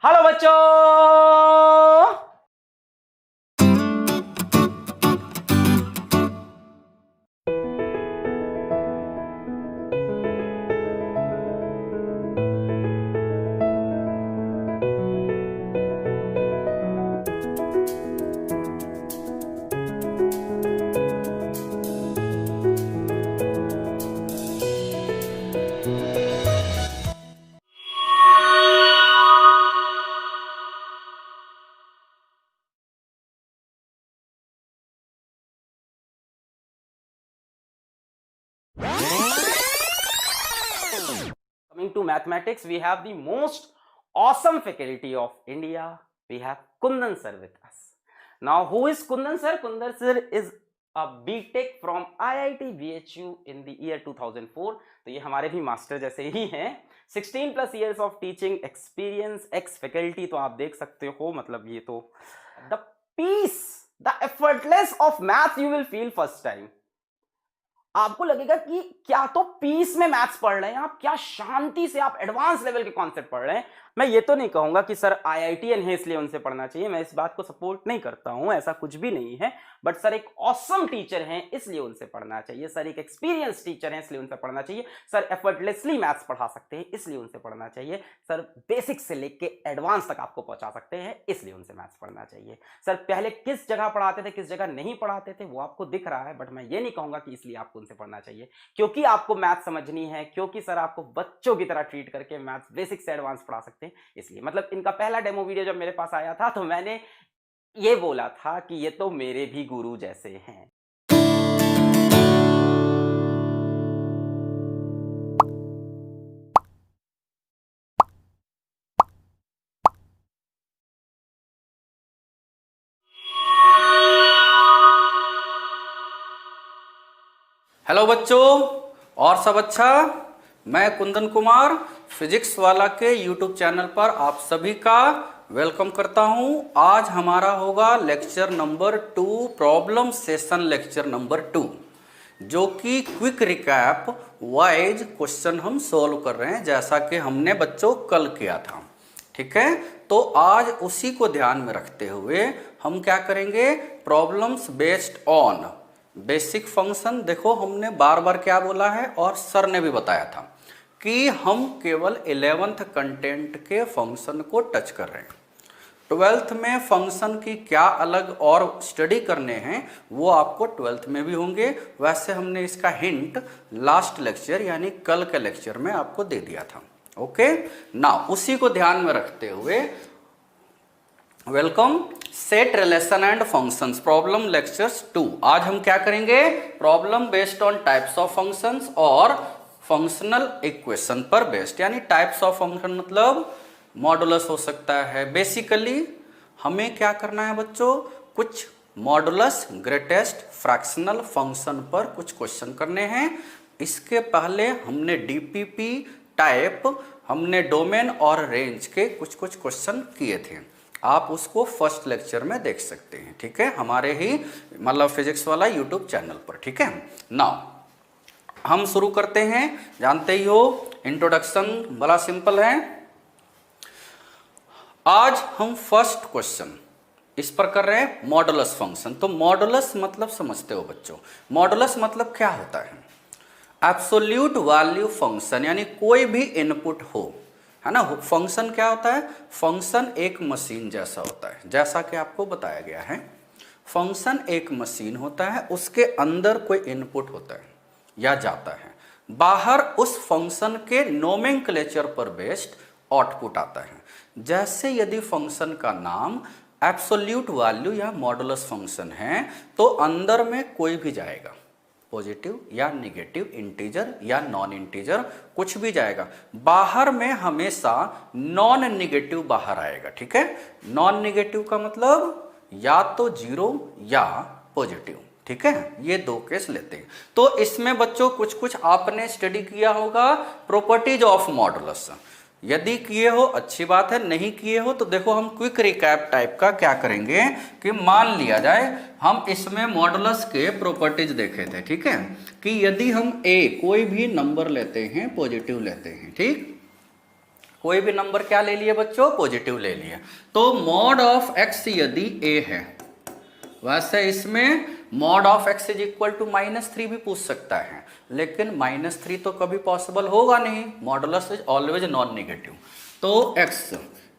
Hello बच्चों। Coming to mathematics, we have the most awesome faculty of India. We have Kundan sir with us. Now, who is Kundan sir? Kundan sir is a B.Tech from IIT BHU in the year 2004. तो ये हमारे भी master जैसे ही हैं. 16 plus years of teaching experience, ex faculty. तो आप देख सकते हो, मतलब ये तो the peace, the effortless of math you will feel first time. आपको लगेगा कि क्या तो पीस में मैथ्स पढ़ रहे हैं आप, क्या शांति से आप एडवांस लेवल के कॉन्सेप्ट पढ़ रहे हैं. मैं ये तो नहीं कहूंगा कि सर आईआईटीएन है इसलिए उनसे पढ़ना चाहिए, मैं इस बात को सपोर्ट नहीं करता हूं, ऐसा कुछ भी नहीं है. बट सर एक ऑसम टीचर हैं इसलिए उनसे पढ़ना चाहिए. सर एक एक्सपीरियंस टीचर हैं इसलिए उनसे पढ़ना चाहिए. सर एफर्टलेसली मैथ्स पढ़ा सकते हैं इसलिए उनसे पढ़ना चाहिए. सर बेसिक से लेके एडवांस तक आपको पहुंचा सकते हैं इसलिए उनसे मैथ्स पढ़ना चाहिए. सर पहले किस जगह पढ़ाते थे किस जगह नहीं पढ़ाते थे वो आपको दिख रहा है, बट मैं ये नहीं कहूंगा कि इसलिए आपको उनसे पढ़ना चाहिए क्योंकि आपको मैथ्स समझनी है, क्योंकि सर आपको बच्चों की तरह ट्रीट करके मैथ्स बेसिक से एडवांस पढ़ा सकते हैं इसलिए. मतलब इनका पहला डेमो वीडियो जब मेरे पास आया था तो मैंने ये बोला था कि ये तो मेरे भी गुरु जैसे हैं. हेलो बच्चों, और सब अच्छा. मैं कुंदन कुमार फिजिक्स वाला के यूट्यूब चैनल पर आप सभी का वेलकम करता हूं. आज हमारा होगा lecture number 2, problem session lecture number 2, जो कि क्विक रिकैप वाइज क्वेश्चन हम सॉल्व कर रहे हैं जैसा कि हमने बच्चों कल किया था. ठीक है, तो आज उसी को ध्यान में रखते हुए हम क्या करेंगे, problems based on basic function. देखो हमने बार बार क्या बोला है और सर ने भी बताया था कि हम केवल 11th कंटेंट के फंक्शन को टच कर रहे हैं. 12th में फंक्शन की क्या अलग और स्टडी करने हैं वो आपको 12th में भी होंगे. वैसे हमने इसका हिंट लास्ट लेक्चर यानी कल के लेक्चर में आपको दे दिया था. ओके ना, उसी को ध्यान में रखते हुए welcome. Set relation and functions problem lectures 2. आज हम क्या करेंगे, problem based on types of functions और फंक्शनल इक्वेशन पर बेस्ड. यानी टाइप्स ऑफ फंक्शन मतलब मॉडुलस हो सकता है. बेसिकली हमें क्या करना है बच्चों, कुछ मॉडुलस ग्रेटेस्ट फ्रैक्शनल फंक्शन पर कुछ क्वेश्चन करने हैं. इसके पहले हमने डीपीपी टाइप, हमने डोमेन और रेंज के कुछ क्वेश्चन किए थे. आप उसको फर्स्ट लेक्चर में देख सकते हैं. ठीक है, हमारे ही मतलब फिजिक्स वाला यूट्यूब चैनल पर. ठीक है, नाउ हम शुरू करते हैं. जानते ही हो इंट्रोडक्शन बड़ा सिंपल है. आज हम फर्स्ट क्वेश्चन इस पर कर रहे हैं, मॉडुलस फंक्शन. तो मॉडुलस मतलब समझते हो बच्चों, मॉडुलस मतलब क्या होता है, एब्सोल्यूट वैल्यू फंक्शन. यानी कोई भी इनपुट हो, है ना. फंक्शन क्या होता है, फंक्शन एक मशीन जैसा होता है. जैसा कि आपको बताया गया है, फंक्शन एक मशीन होता है, उसके अंदर कोई इनपुट होता है या जाता है, बाहर उस फंक्शन के नोमेनक्लेचर पर बेस्ड आउटपुट आता है. जैसे यदि फंक्शन का नाम एब्सोल्यूट वैल्यू या मॉडुलस फंक्शन है तो अंदर में कोई भी जाएगा, पॉजिटिव या नेगेटिव, इंटीजर या नॉन इंटीजर, कुछ भी जाएगा. बाहर में हमेशा नॉन नेगेटिव बाहर आएगा. ठीक है, नॉन नेगेटिव का मतलब या तो जीरो या पॉजिटिव. ठीक है, ये दो केस लेते हैं. तो इसमें बच्चों कुछ आपने स्टडी किया होगा प्रॉपर्टीज ऑफ मॉडुलस. यदि किए हो अच्छी बात है, नहीं किए हो तो देखो हम क्विक रिकैप टाइप का क्या करेंगे कि मान लिया जाए हम इसमें मॉडुलस के प्रॉपर्टीज देखे थे. ठीक है, कि यदि हम कोई भी नंबर लेते हैं, पॉजिटिव लेते हैं, ठीक, कोई भी नंबर क्या ले लिए बच्चों, पॉजिटिव ले लिए। तो मॉड ऑफ x यदि a है, वैसे इसमें mod of x is equal to -3 भी पूछ सकता है, लेकिन -3 तो कभी पॉसिबल होगा नहीं, modulus is always non negative. तो x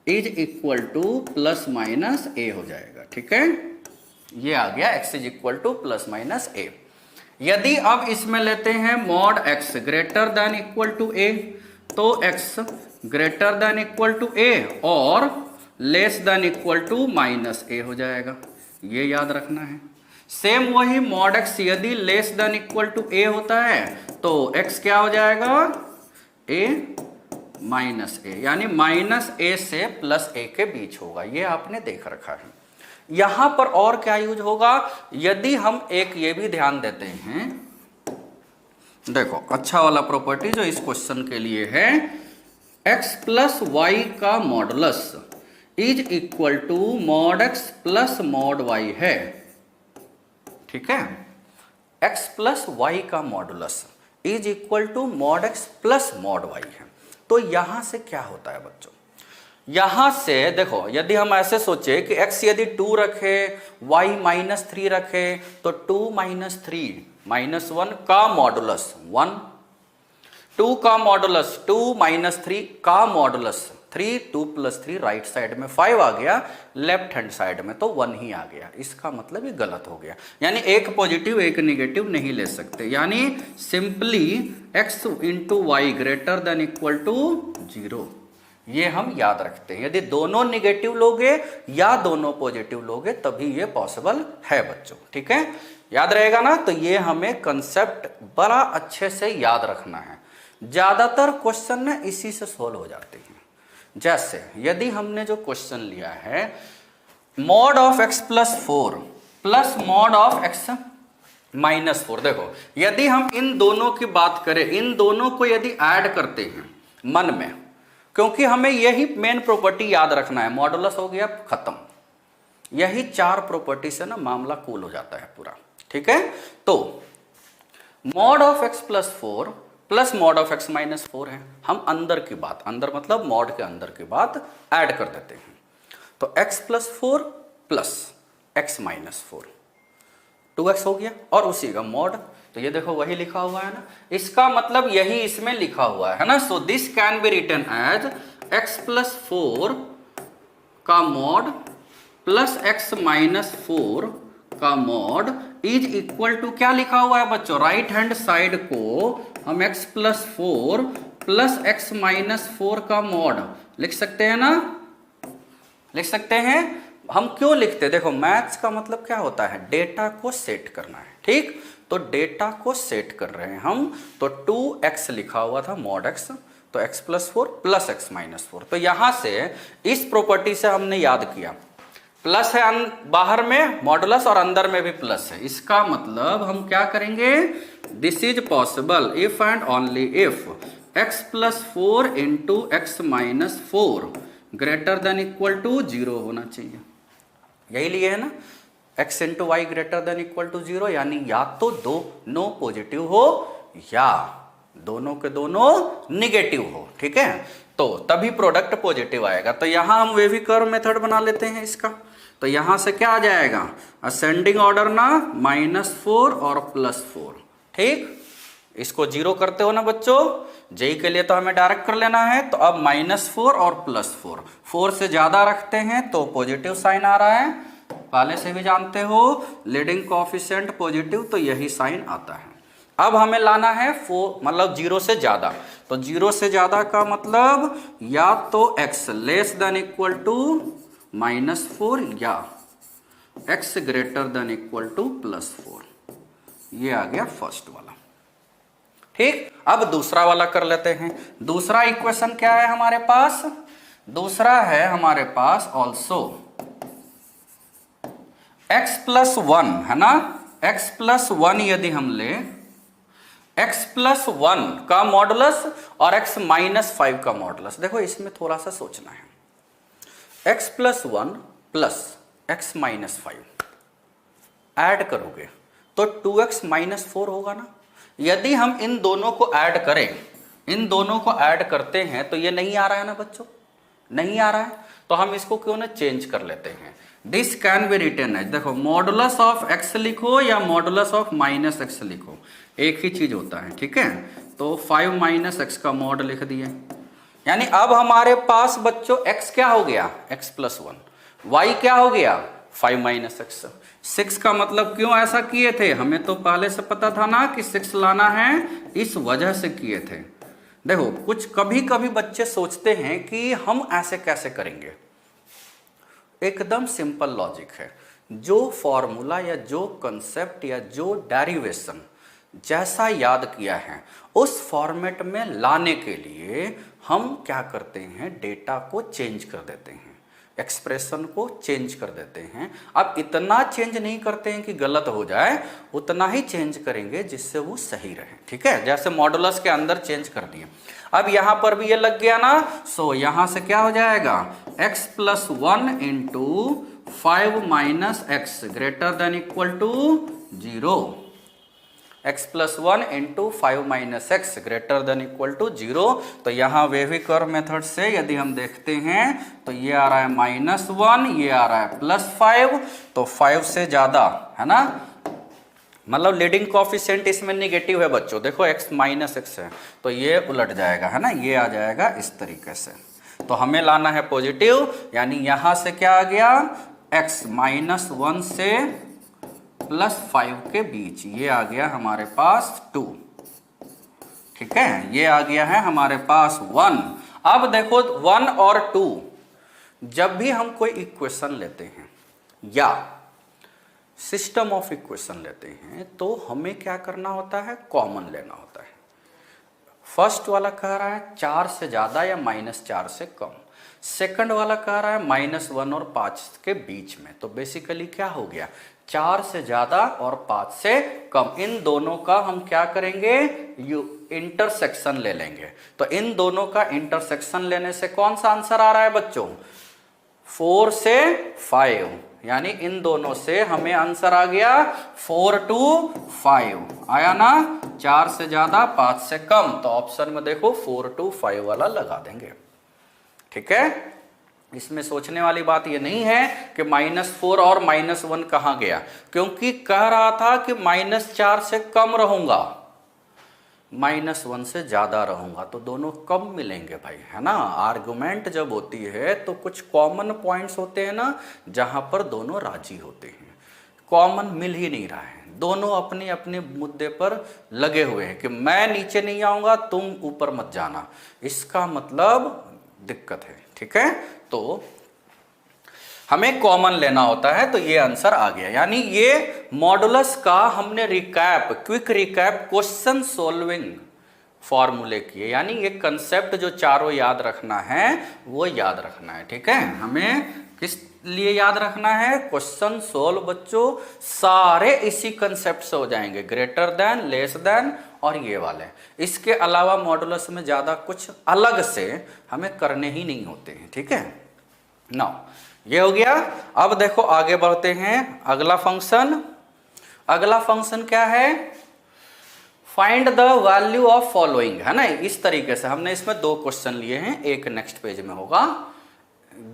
is equal to plus minus a हो जाएगा, ठीक है, ये आ गया x is equal to plus minus a। यदि अब इसमें लेते हैं mod x greater than equal to a, तो x greater than equal to a और less than equal to minus a हो जाएगा, ये याद रखना है। सेम वही मॉड x यदि less than equal to a होता है तो x क्या हो जाएगा, a माइनस a, यानी माइनस a से प्लस a के बीच होगा, ये आपने देख रखा है। यहां पर और क्या यूज होगा, यदि हम एक ये भी ध्यान देते हैं, देखो अच्छा वाला प्रॉपर्टी जो इस क्वेश्चन के लिए है, x प्लस वाई का modulus is equal to mod x plus mod y है, ठीक है, x प्लस वाई का modulus is equal to mod x plus mod y है। तो यहां से क्या होता है बच्चों, यहां से देखो यदि हम ऐसे सोचे कि x यदि 2 रखे, y -3 रखे, तो 2 - 3 -1 का मॉडुलस 1, 2 का मॉडुलस 2 - 3 का मॉडुलस 3, 2 + 3 राइट साइड में 5 आ गया, लेफ्ट हैंड साइड में तो 1 ही आ गया। इसका मतलब ये गलत हो गया, यानी एक पॉजिटिव एक निगेटिव नहीं ले सकते, यानी simply x into y greater than equal to 0, ये हम याद रखते हैं। यदि दोनों निगेटिव लोगे या दोनों पॉजिटिव लोगे तभी ये पॉसिबल है बच्चों, ठीक है, याद रहेगा ना। तो ये हमें कंसेप्ट बड़ा अच्छे से याद रखना है, ज्यादातर क्वेश्चन ना इसी से सोल्व हो जाते हैं। जैसे यदि हमने जो क्वेश्चन लिया है mod of x plus 4 plus mod of x minus 4, देखो यदि हम इन दोनों की बात करें, इन दोनों को यदि ऐड करते हैं मन में, क्योंकि हमें यही मेन प्रॉपर्टी याद रखना है, मॉडुलस हो गया खत्म, यही 4 प्रॉपर्टी से ना मामला कूल हो जाता है पूरा, ठीक है। तो mod of x plus 4 plus mod of x minus 4 है, हम अंदर की बात, अंदर मतलब मॉड के अंदर की बात ऐड कर देते हैं, तो x plus 4 plus x minus 4 2x हो गया, और उसी का मॉड, तो ये देखो वही लिखा हुआ है ना, इसका मतलब यही इसमें लिखा हुआ है ना। So this can be written as x plus 4 का मॉड प्लस x माइनस 4 का मॉड इज इक्वल टू, क्या लिखा हुआ है बच्चों, राइट हैंड साइड को हम x plus 4 plus x minus 4 का मॉड लिख सकते हैं ना, लिख सकते हैं। हम क्यों लिखते हैं, देखो मैथ्स का मतलब क्या होता है, डेटा को सेट करना है, ठीक, तो डेटा को सेट कर रहे हैं हम, तो 2x लिखा हुआ था मॉड x, तो x plus 4 plus x minus 4, तो यहां से इस प्रॉपर्टी से हमने याद किया, प्लस है बाहर में मॉडुलस और अंदर में भी प्लस है, इसका मतलब हम क्या करेंगे, this is possible if and only if x plus 4 into x minus 4 greater than equal to 0 होना चाहिए, यही लिए है ना, x into y greater than equal to 0, यानी या तो दोनों पॉजिटिव हो या दोनों के दोनों निगेटिव हो, ठीक है, तो तभी प्रोडक्ट पॉजिटिव आएगा। तो यहां हम वेवी कर्व मेथड बना लेते हैं इसका, तो यहां से क्या आ जाएगा, असेंडिंग ऑर्डर ना -4 और +4, ठीक, इसको 0 करते हो ना बच्चों, जेई के लिए तो हमें डायरेक्ट कर लेना है, तो अब -4 और +4, 4 से ज्यादा रखते हैं तो पॉजिटिव साइन आ रहा है, पहले से भी जानते हो लीडिंग कोएफिशिएंट पॉजिटिव, तो यही साइन आता है। अब हमें लाना है 4 मतलब 0 से ज्यादा, तो 0 से ज्यादा का मतलब या तो x less than equal to -4 या x greater than equal to +4, ये आ गया फर्स्ट वाला, ठीक। अब दूसरा वाला कर लेते हैं। दूसरा इक्वेशन क्या है हमारे पास, दूसरा है हमारे पास ऑल्सो x प्लस 1 है ना, x प्लस 1 यदि हम ले, x प्लस 1 का मॉडुलस और x माइनस 5 का मॉडुलस, देखो इसमें थोड़ा सा सोचना है, x plus 1 plus x minus 5 add करोगे तो 2x माइनस 4 होगा ना। यदि हम इन दोनों को ऐड करें, इन दोनों को ऐड करते हैं तो ये नहीं आ रहा है ना बच्चों, नहीं आ रहा है, तो हम इसको क्यों ना चेंज कर लेते हैं। This can be written as, देखो मॉडुलस ऑफ एक्स लिखो या मॉडुलस ऑफ माइनस एक्स लिखो, एक ही चीज होता है, ठीक है। तो 5 माइनस एक्स का मॉड लिख दिए, यानी अब हमारे पास बच्चों x क्या हो गया, x प्लस 1, y क्या हो गया 5 माइनस एक्स। 6 का मतलब क्यों ऐसा किए थे, हमें तो पहले से पता था ना कि 6 लाना है, इस वजह से किए थे। देखो कुछ कभी कभी बच्चे सोचते हैं कि हम ऐसे कैसे करेंगे, एकदम सिंपल लॉजिक है। जो फॉर्मूला या जो कंसेप्ट या जो डेरिवेशन जैसा याद किया है उस फॉर्मेट में लाने के लिए हम क्या करते हैं, डेटा को चेंज कर देते हैं, एक्सप्रेशन को चेंज कर देते हैं। अब इतना चेंज नहीं करते हैं कि गलत हो जाए, उतना ही चेंज करेंगे जिससे वो सही रहे, ठीक है। जैसे मॉडुलस के अंदर चेंज कर दिए, अब यहां पर भी ये लग गया ना, सो यहां से क्या हो जाएगा x plus 1 into 5 minus x greater than equal to 0, x plus 1 into 5 minus x greater than equal to 0। तो यहाँ वेविकर मेथड से यदि हम देखते हैं तो ये आ रहा है -1, ये आ रहा है +5, तो 5 से ज्यादा है ना, मतलब लीडिंग कोएफिशिएंट इसमें निगेटिव है बच्चों, देखो x माइनस एक्स है तो ये उलट जाएगा है ना, ये आ जाएगा इस तरीके से। तो हमें लाना है पॉजिटिव, यानी यहां से क्या आ गया x -1 से +5 के बीच, ये आ गया हमारे पास 2, ठीक है, ये आ गया है हमारे पास 1। अब देखो 1 और 2 जब भी हम कोई इक्वेशन लेते हैं या सिस्टम ऑफ इक्वेशन लेते हैं तो हमें क्या करना होता है, कॉमन लेना होता है। फर्स्ट वाला कह रहा है 4 से ज्यादा या -4 से कम, सेकंड वाला कह रहा है -1 और 5 के बीच में, तो बेसिकली क्या हो गया 4 से ज्यादा और 5 से कम, इन दोनों का हम क्या करेंगे, इंटरसेक्शन ले लेंगे। तो इन दोनों का इंटरसेक्शन लेने से कौन सा आंसर आ रहा है बच्चों, 4 से 5, यानी इन दोनों से हमें आंसर आ गया 4 to 5 आया ना, 4 से ज्यादा 5 से कम, तो ऑप्शन में देखो 4 to 5 वाला लगा देंगे, ठीक है। इसमें सोचने वाली बात ये नहीं है कि -4 और -1 कहां गया, क्योंकि कह रहा था कि -4 से कम रहूंगा, -1 से ज्यादा रहूंगा, तो दोनों कम मिलेंगे भाई, है ना। आर्गुमेंट जब होती है तो कुछ कॉमन पॉइंट्स होते हैं ना, जहां पर दोनों राजी होते हैं, कॉमन मिल ही नहीं रहा है, दोनों अपने अपने मुद्दे पर लगे हुए हैं कि मैं नीचे नहीं आऊंगा तुम ऊपर मत जाना, इसका मतलब दिक्कत है, ठीक है। तो हमें कॉमन लेना होता है, तो ये आंसर आ गया, यानी ये मॉडुलस का हमने recap, quick recap question solving फॉर्मूले किए, यानी ये कंसेप्ट जो चारों याद रखना है वो याद रखना है, ठीक है। हमें किस लिए याद रखना है, क्वेश्चन सोल्व बच्चों सारे इसी कंसेप्ट से हो जाएंगे, ग्रेटर देन, लेस देन और ये वाले, इसके अलावा मॉडुलस में ज्यादा कुछ अलग से हमें करने ही नहीं होते हैं, ठीक है ना। ये हो गया। अब देखो आगे बढ़ते हैं, अगला फंक्शन, अगला फंक्शन क्या है, find the value of following, है ना। इस तरीके से हमने इसमें 2 क्वेश्चन लिए हैं, एक नेक्स्ट पेज में होगा,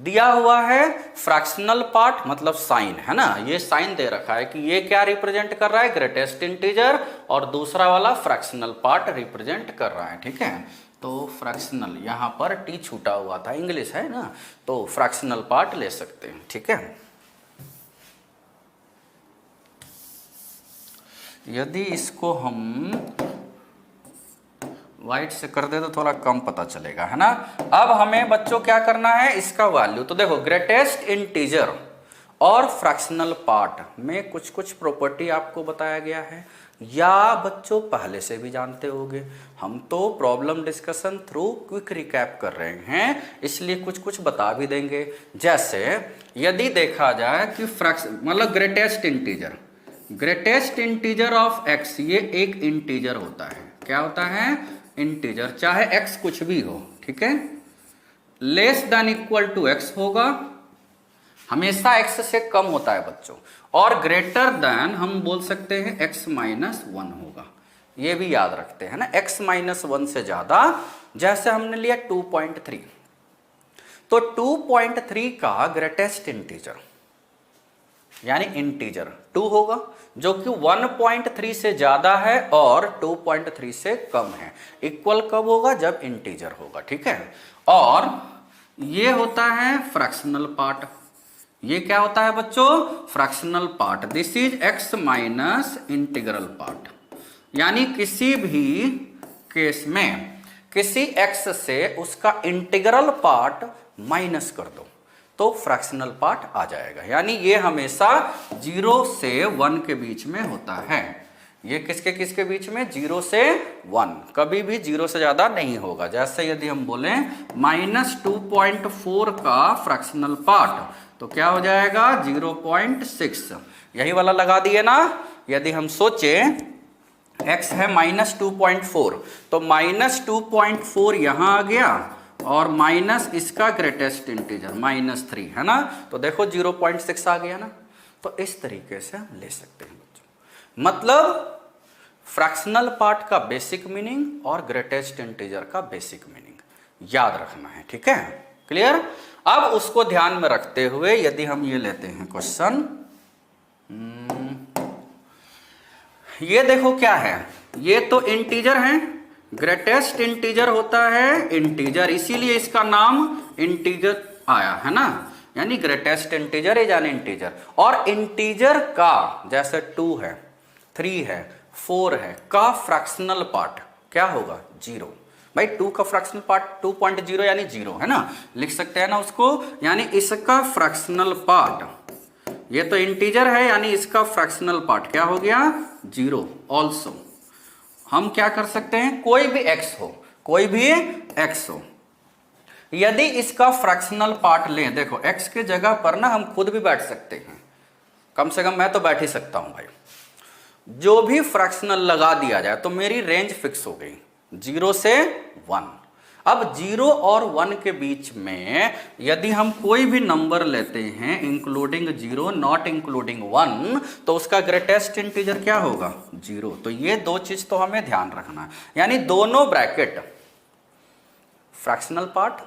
दिया हुआ है फ्रैक्शनल पार्ट मतलब साइन, है ना, ये साइन दे रखा है कि ये क्या रिप्रेजेंट कर रहा है, ग्रेटेस्ट इंटीजर, और दूसरा वाला फ्रैक्शनल पार्ट रिप्रेजेंट कर रहा है, ठीक है। तो फ्रैक्शनल, यहाँ पर टी छूटा हुआ था, इंग्लिश है ना, तो फ्रैक्शनल पार्ट ले सकते हैं, ठीक है। यदि इसको हम वाइट से कर दे तो थोड़ा कम पता चलेगा, है ना। अब हमें बच्चों क्या करना है, इसका वैल्यू, तो देखो ग्रेटेस्ट इंटीजर और फ्रैक्शनल पार्ट में कुछ कुछ प्रॉपर्टी आपको बताया गया है, या बच्चों पहले से भी जानते होंगे, हम तो problem discussion through quick recap कर रहे हैं, इसलिए कुछ कुछ बता भी देंगे। जैसे यदि देखा जाए कि मतलब ग्रेटेस्ट इंटीजर ऑफ एक्स, ये एक इंटीजर होता है, क्या होता है, इंटीजर, चाहे एक्स कुछ भी हो, ठीक है। Less than equal to x होगा, हमेशा एक्स से कम होता है बच्चों, और ग्रेटर देन हम बोल सकते हैं x -1 होगा, ये भी याद रखते हैं ना, x माइनस 1 से ज्यादा। जैसे हमने लिया 2.3, तो 2.3 का ग्रेटेस्ट इंटीजर यानी इंटीजर 2 होगा, जो कि 1.3 से ज्यादा है और 2.3 से कम है। इक्वल कब होगा? जब इंटीजर होगा, ठीक है। और ये होता है फ्रैक्शनल पार्ट। ये क्या होता है बच्चों? Fractional part. This is x minus integral part, यानी किसी भी केस में किसी x से उसका इंटीग्रल पार्ट माइनस कर दो तो फ्रैक्शनल पार्ट आ जाएगा। यानी ये हमेशा 0 से 1 के बीच में होता है। ये किसके किसके बीच में? 0 से 1, कभी भी 0 से ज्यादा नहीं होगा। जैसे यदि हम बोले -2.4 का फ्रैक्शनल पार्ट तो क्या हो जाएगा? 0.6। यही वाला लगा दिए ना। यदि हम सोचे x है -2.4 तो -2.4 यहां आ गया और माइनस इसका ग्रेटेस्ट इंटीजर -3 है ना, तो देखो 0.6 आ गया ना। तो इस तरीके से हम ले सकते हैं बच्चों। मतलब फ्रैक्शनल पार्ट का बेसिक मीनिंग और ग्रेटेस्ट इंटीजर का बेसिक मीनिंग याद रखना है, ठीक है। क्लियर? अब उसको ध्यान में रखते हुए यदि हम ये लेते हैं क्वेश्चन, ये देखो क्या है, ये तो इंटीजर है। ग्रेटेस्ट इंटीजर होता है इंटीजर, इसीलिए इसका नाम इंटीजर आया है ना। यानी greatest integer is an integer. और इंटीजर का जैसे 2 है, 3 है, 4 है का फ्रैक्शनल पार्ट क्या होगा? 0। भाई 2 का फ्रैक्शनल पार्ट 2.0 यानी 0 है ना, लिख सकते हैं ना उसको। यानी इसका फ्रैक्शनल पार्ट, ये तो इंटीजर है यानी इसका फ्रैक्शनल पार्ट क्या हो गया? 0 ऑल्सो। हम क्या कर सकते हैं? कोई भी x हो, कोई भी x हो, यदि इसका फ्रैक्शनल पार्ट लें, देखो x के जगह पर ना हम खुद भी बैठ सकते हैं, कम से कम मैं तो बैठ ही सकता हूं भाई। जो भी फ्रैक्शनल लगा दिया जाए तो मेरी रेंज फिक्स हो गई 0 से 1। अब 0 और 1 के बीच में यदि हम कोई भी नंबर लेते हैं इंक्लूडिंग 0 नॉट इंक्लूडिंग 1 तो उसका ग्रेटेस्ट इंटीजर क्या होगा? 0। तो ये दो चीज तो हमें ध्यान रखना है। यानी दोनों bracket, fractional part,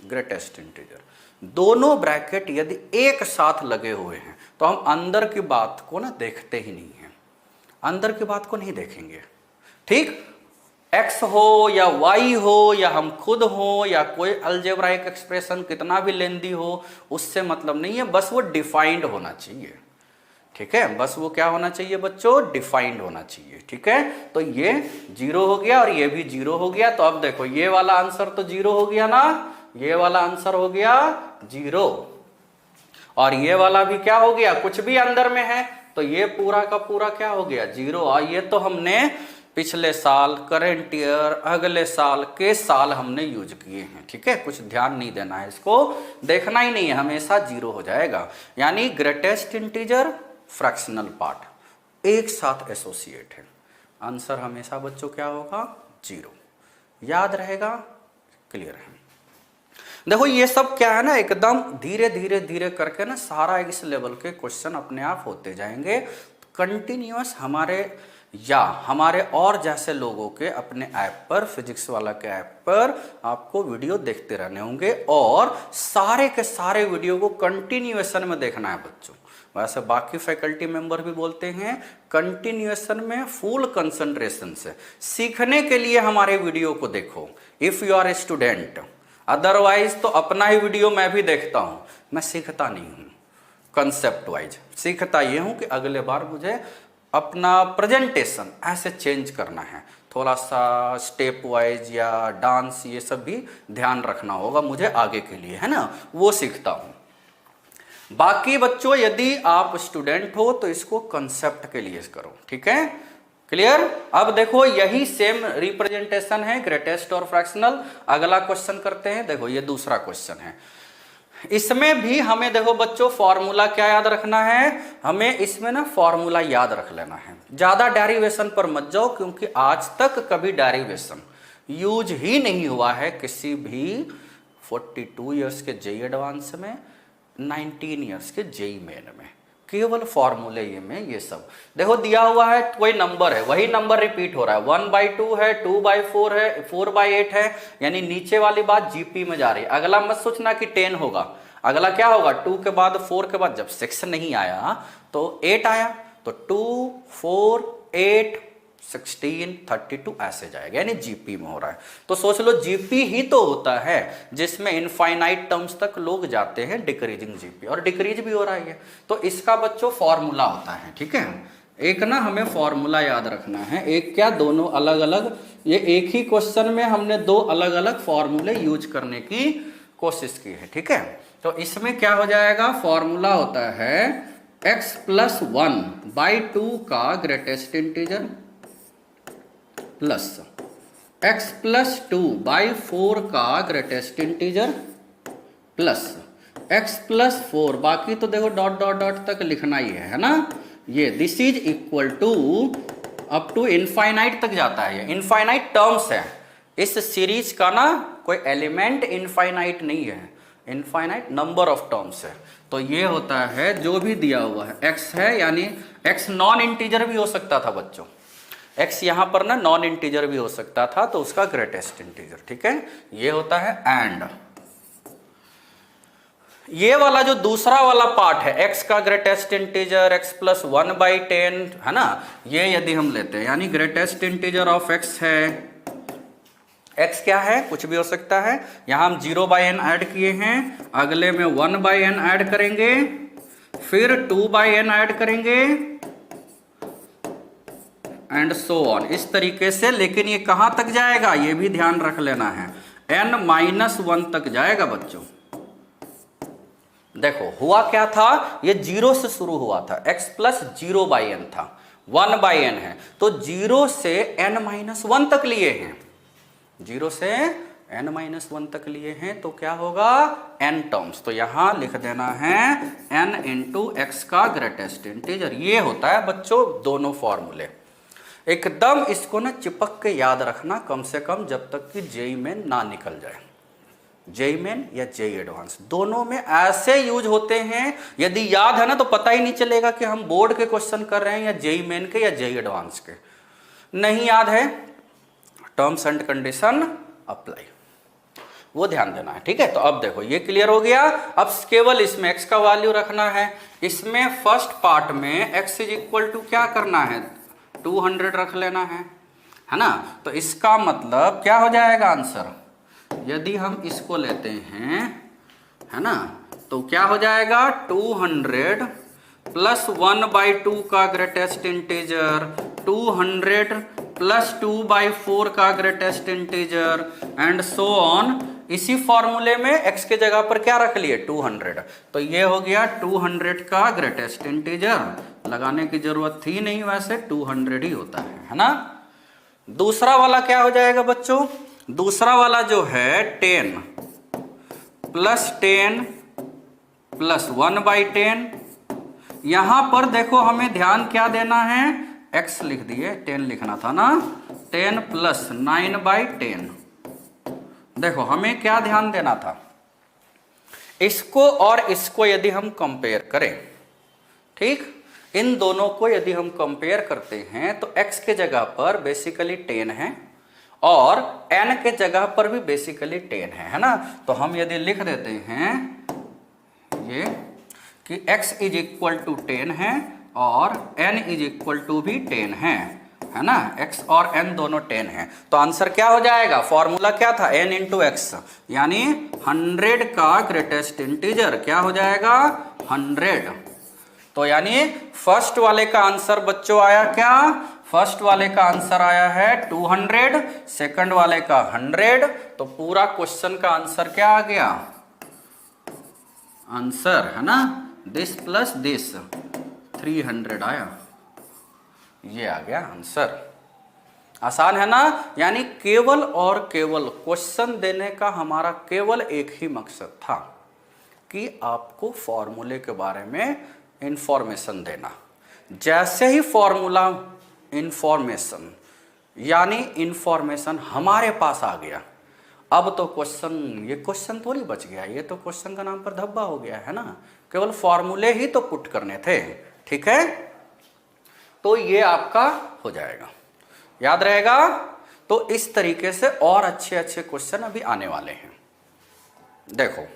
greatest integer, दोनों ब्रैकेट यदि एक साथ लगे हुए हैं तो हम अंदर की बात को ना देखते ही नहीं है, अंदर की बात को नहीं देखेंगे, ठीक। x हो या y हो या हम खुद हो या कोई अलजेब्राइक एक्सप्रेशन कितना भी लेंदी हो, उससे मतलब नहीं है, बस वो डिफाइंड होना चाहिए, ठीक है। बस वो क्या होना चाहिए बच्चों? डिफाइंड होना चाहिए, ठीक है। तो ये 0 हो गया और ये भी 0 हो गया। तो अब देखो ये वाला आंसर तो 0 हो गया ना, ये वाला आंसर हो गया 0 और ये वाला भी क्या हो गया? कुछ भी अंदर में है तो ये पूरा का पूरा क्या हो गया? 0। और ये तो हमने पिछले साल, करंट ईयर, अगले साल के साल हमने यूज किए हैं, ठीक है। कुछ ध्यान नहीं देना है, इसको देखना ही नहीं है, हमेशा 0 हो जाएगा। यानी ग्रेटेस्ट इंटीजर, फ्रैक्शनल पार्ट एक साथ एसोसिएट है, आंसर हमेशा बच्चों क्या होगा? 0। याद रहेगा? क्लियर है? देखो ये सब क्या है ना, एकदम धीरे धीरे धीरे करके ना सारा इस लेवल के क्वेश्चन अपने आप होते जाएंगे। कंटिन्यूअस हमारे और जैसे लोगों के अपने ऐप पर, फिजिक्स वाला के ऐप पर आपको वीडियो देखते रहने होंगे और सारे के सारे वीडियो को कंटिन्यूएशन में देखना है बच्चों। वैसे बाकी फैकल्टी मेंबर भी बोलते हैं कंटिन्यूएशन में फुल कंसंट्रेशन से सीखने के लिए हमारे वीडियो को देखो if you are a student. Otherwise तो अपना ही वीडियो मैं भी देखता हूं, मैं सीखता नहीं हूं। कंसेप्ट वाइज सीखता ये हूं कि अगले बार मुझे अपना प्रेजेंटेशन ऐसे चेंज करना है, थोड़ा सा स्टेप वाइज या डांस ये सब भी ध्यान रखना होगा मुझे आगे के लिए, है ना, वो सीखता हूं। बाकी बच्चों यदि आप स्टूडेंट हो तो इसको कंसेप्ट के लिए करो, ठीक है। क्लियर? अब देखो यही सेम रिप्रेजेंटेशन है ग्रेटेस्ट और फ्रैक्शनल। अगला क्वेश्चन करते हैं। देखो ये दूसरा क्वेश्चन है, इसमें भी हमें देखो बच्चों फॉर्मूला क्या याद रखना है, हमें इसमें ना फॉर्मूला याद रख लेना है। ज्यादा डेरिवेशन पर मत जाओ क्योंकि आज तक कभी डेरिवेशन यूज ही नहीं हुआ है किसी भी 42 इयर्स के जेई एडवांस में, 19 इयर्स के जेई मेन में केवल फॉर्मूले ये में ये सब देखो दिया हुआ है, कोई नंबर है वही नंबर रिपीट हो रहा है, 1/2 है, 2/4 है, 4/8 है, यानी नीचे वाली बात जीपी में जा रही है। अगला मत सोचना कि 10 होगा, अगला क्या होगा 2 के बाद 4 के बाद जब 6 नहीं आया तो 8 आया, तो 2 4 8 16 32 ऐसे जाएगा, यानी जीपी में हो रहा है। तो सोच लो जीपी ही तो होता है जिसमें इनफाइनाइट टर्म्स तक लोग जाते हैं, डिक्रीजिंग जीपी, और डिक्रीज भी हो रहा है। तो इसका बच्चों फॉर्मूला होता है, ठीक है। एक ना हमें फॉर्मूला याद रखना है, एक क्या दोनों अलग अलग, ये एक ही क्वेश्चन में हमने दो अलग अलग फॉर्मूले यूज करने की कोशिश की है, ठीक है। तो इसमें क्या हो जाएगा, फॉर्मूला होता है x + 1/2 का ग्रेटेस्ट इंटीजर प्लस x + 2/4 का ग्रेटेस्ट इंटीजर प्लस x + 4, बाकी तो देखो डॉट डॉट डॉट तक लिखना ही है ना। ये this is equal to up to infinite तक जाता है, ये इनफाइनाइट टर्म्स है। इस सीरीज का ना कोई एलिमेंट इनफाइनाइट नहीं है, इनफाइनाइट नंबर ऑफ टर्म्स है। तो ये होता है जो भी दिया हुआ है x है, यानी x नॉन इंटीजर भी हो सकता था बच्चों, x यहां पर ना नॉन इंटीजर भी हो सकता था, तो उसका ग्रेटेस्ट इंटीजर, ठीक है। ये होता है एंड ये वाला जो दूसरा वाला पार्ट है x का ग्रेटेस्ट इंटीजर x + 1/10 है ना, ये यदि हम लेते हैं यानी ग्रेटेस्ट इंटीजर ऑफ x है, x क्या है कुछ भी हो सकता है, यहां हम 0/n ऐड किए हैं, अगले में 1/n ऐड करेंगे, फिर 2/n ऐड करेंगे एंड सो ऑन, इस तरीके से। लेकिन ये कहां तक जाएगा ये भी ध्यान रख लेना है, n-1 तक जाएगा बच्चों। देखो हुआ क्या था, ये 0 से शुरू हुआ था, x + 0/n था, 1/n है, तो 0 से n-1 तक लिए हैं, 0 से n-1 तक लिए हैं, तो क्या होगा n टर्म्स। तो यहां लिख देना है n × x का ग्रेटेस्ट इंटीजर। ये होता है बच्चों दोनों फॉर्मूले, एकदम इसको ना चिपक के याद रखना, कम से कम जब तक कि जेईई मेन ना निकल जाए। जेईई मेन या जेईई एडवांस दोनों में ऐसे यूज होते हैं, यदि याद है ना तो पता ही नहीं चलेगा कि हम बोर्ड के क्वेश्चन कर रहे हैं या जेईई मेन के या जेईई एडवांस के। नहीं याद है, टर्म्स एंड कंडीशन अप्लाई, वो ध्यान देना है, ठीक है। तो अब देखो ये क्लियर हो गया। अब केवल इसमें x का वैल्यू रखना है। इसमें फर्स्ट पार्ट में x = क्या करना है, 200 रख लेना है ना। तो इसका मतलब क्या हो जाएगा आंसर, यदि हम इसको लेते हैं है ना, तो क्या हो जाएगा 200 + 1/2 का ग्रेटेस्ट इंटीजर, 200 + 2/4 का greatest integer and so on. इसी फॉर्मूले में x के जगह पर क्या रख लिए 200, तो ये हो गया 200 का ग्रेटेस्ट इंटीजर, लगाने की जरूरत थी नहीं, वैसे 200 ही होता है ना। दूसरा वाला क्या हो जाएगा बच्चों, दूसरा वाला जो है 10 + 10 + 1/10, यहां पर देखो हमें ध्यान क्या देना है, x लिख दिए, 10 लिखना था ना, 10 + 9/10। देखो हमें क्या ध्यान देना था, इसको और इसको यदि हम कंपेयर करें, ठीक, इन दोनों को यदि हम कंपेयर करते हैं तो x के जगह पर बेसिकली 10 है और n के जगह पर भी बेसिकली 10 है ना। तो हम यदि लिख देते हैं ये कि x = 10 है और n = भी 10 है ना, x और n दोनों 10 है। तो आंसर क्या हो जाएगा, फॉर्मूला क्या था n × x, यानी 100 का ग्रेटेस्ट इंटीजर क्या हो जाएगा 100। तो यानी फर्स्ट वाले का आंसर बच्चों आया क्या, फर्स्ट वाले का आंसर आया है 200, सेकंड वाले का 100। तो पूरा क्वेश्चन का आंसर क्या आ गया, आंसर है ना दिस प्लस दिस 300 आया, ये आ गया आंसर। आसान है ना। यानी केवल और केवल क्वेश्चन देने का हमारा केवल एक ही मकसद था कि आपको फॉर्मूले के बारे में इंफॉर्मेशन देना। जैसे ही फॉर्मूला इंफॉर्मेशन यानी इंफॉर्मेशन हमारे पास आ गया, अब तो क्वेश्चन, ये क्वेश्चन थोड़ी बच गया, ये तो क्वेश्चन का नाम पर धब्बा हो गया है ना, केवल फॉर्मूले ही तो पुट करने थे, ठीक है। तो ये आपका हो जाएगा, याद रहेगा। तो इस तरीके से और अच्छे अच्छे क्वेश्चन अभी आने वाले हैं। देखो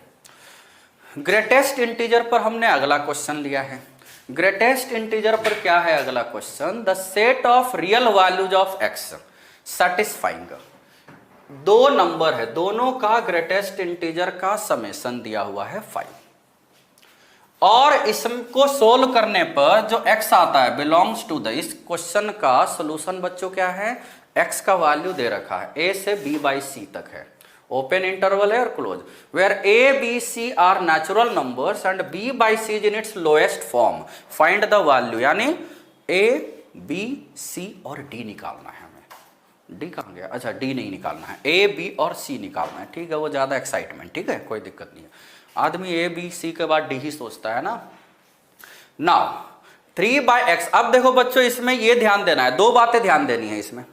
ग्रेटेस्ट इंटीजर पर हमने अगला क्वेश्चन लिया है। ग्रेटेस्ट इंटीजर पर क्या है अगला question, the set of real values of x satisfying. दो नंबर है, दोनों का ग्रेटेस्ट इंटीजर का समेशन दिया हुआ है 5, और इसको सोल्व करने पर जो x आता है बिलोंग्स टू द, इस क्वेश्चन का सोल्यूशन बच्चों क्या है, x का वैल्यू दे रखा है a से b बाई c तक है, ओपन इंटरवल है और close, where a b c are natural numbers and b by c is in its lowest form, find the value. यानी a b c और d निकालना है हमें। d कहाँ गया, अच्छा d नहीं निकालना है, a b और c निकालना है, ठीक है। वो ज्यादा एक्साइटमेंट, ठीक है, कोई दिक्कत नहीं है। आदमी a b c के बाद d ही सोचता है ना। नाउ 3/x, अब देखो बच्चों इसमें ये ध्यान देना है, दो बातें ध्यान देनी है इसमें।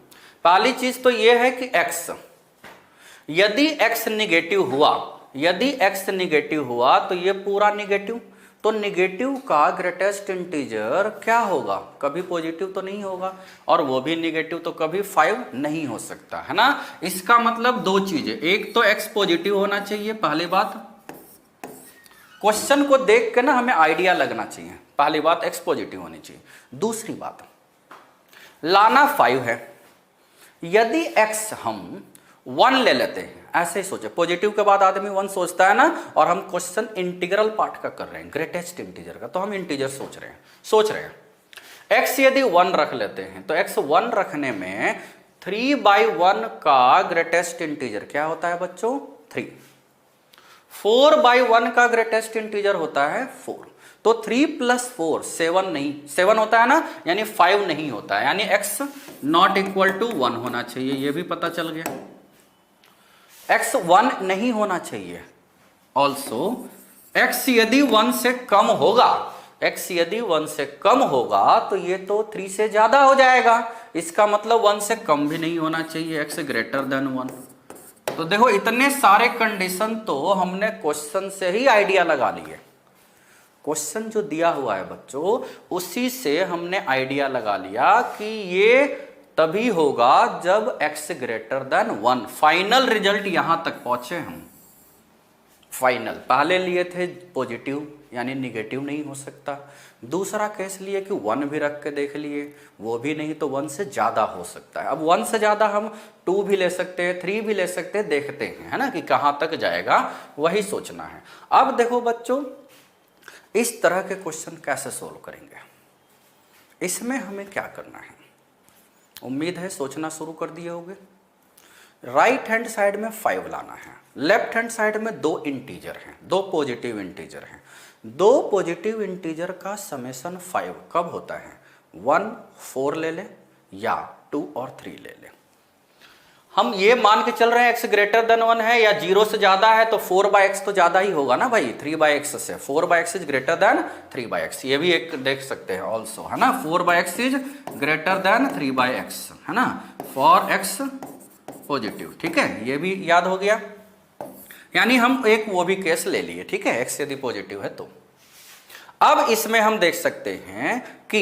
पहली चीज तो ये है कि x, यदि x निगेटिव हुआ, यदि x निगेटिव हुआ तो ये पूरा निगेटिव, तो निगेटिव का ग्रेटेस्ट इंटीजर क्या होगा, कभी पॉजिटिव तो नहीं होगा, और वो भी निगेटिव तो कभी 5 नहीं हो सकता है ना। इसका मतलब दो चीजें, एक तो x पॉजिटिव होना चाहिए, पहली बात क्वेश्चन को देख के ना हमें आइडिया लगना चाहिए, पहली बात x पॉजिटिव होनी चाहिए। दूसरी बात लाना 5 है, यदि x हम 1 ले लेते हैं, ऐसे ही सोचे, पॉजिटिव के बाद आदमी 1 सोचता है ना, और हम क्वेश्चन इंटीग्रल पार्ट का कर रहे हैं, ग्रेटेस्ट इंटीजर का, तो हम इंटीजर सोच रहे हैं। x यदि 1 रख लेते हैं तो x 1 रखने में 3/1 का ग्रेटेस्ट इंटीजर क्या होता है बच्चों, 3। 4/1 का ग्रेटेस्ट इंटीजर होता है 4, तो 3 + 4 7 नहीं, 7 होता है ना, यानी 5 नहीं होता है, यानी x नॉट इक्वल टू 1 होना चाहिए, ये भी पता चल गया। x 1 नहीं होना चाहिए। ऑल्सो x यदि 1 से कम होगा, x यदि 1 से कम होगा तो ये तो 3 से ज्यादा हो जाएगा, इसका मतलब 1 से कम भी नहीं होना चाहिए, x ग्रेटर देन 1। तो देखो इतने सारे कंडीशन तो हमने क्वेश्चन से ही आइडिया लगा लिए, क्वेश्चन जो दिया हुआ है बच्चों उसी से हमने आइडिया लगा लिया कि ये तभी होगा जब x greater then 1। Final result यहां तक पहुंचे हम, फाइनल पहले लिए थे पॉजिटिव यानी निगेटिव नहीं हो सकता, दूसरा केस लिए कि 1 भी रख के देख लिए, वो भी नहीं, तो 1 से ज्यादा हो सकता है। अब 1 से ज्यादा हम 2 भी ले सकते हैं, 3 भी ले सकते हैं, देखते हैं है ना कि कहां तक जाएगा, वही सोचना है। अब देखो बच्चों इस तरह के क्वेश्चन कैसे सोल्व करेंगे, इसमें हमें क्या करना है, उम्मीद है सोचना शुरू कर दिए होंगे। राइट हैंड साइड में 5 लाना है, लेफ्ट हैंड साइड में 2 इंटीजर हैं, 2 पॉजिटिव इंटीजर हैं, 2 पॉजिटिव इंटीजर का समेशन 5 कब होता है, 1 4 ले ले या 2 और 3 ले ले। हम ये मान के चल रहे हैं x ग्रेटर देन 1 है या 0 से ज्यादा है, तो 4/x तो ज्यादा ही होगा ना भाई, 3/x से, 4/x is greater than 3/x, ये भी एक देख सकते हैं ऑल्सो है ना, 4/x is greater than 3/x है ना, फॉर x पॉजिटिव, ठीक है, ये भी याद हो गया। यानी हम एक वो भी केस ले लिए, ठीक है, x यदि पॉजिटिव है तो। अब इसमें हम देख सकते हैं कि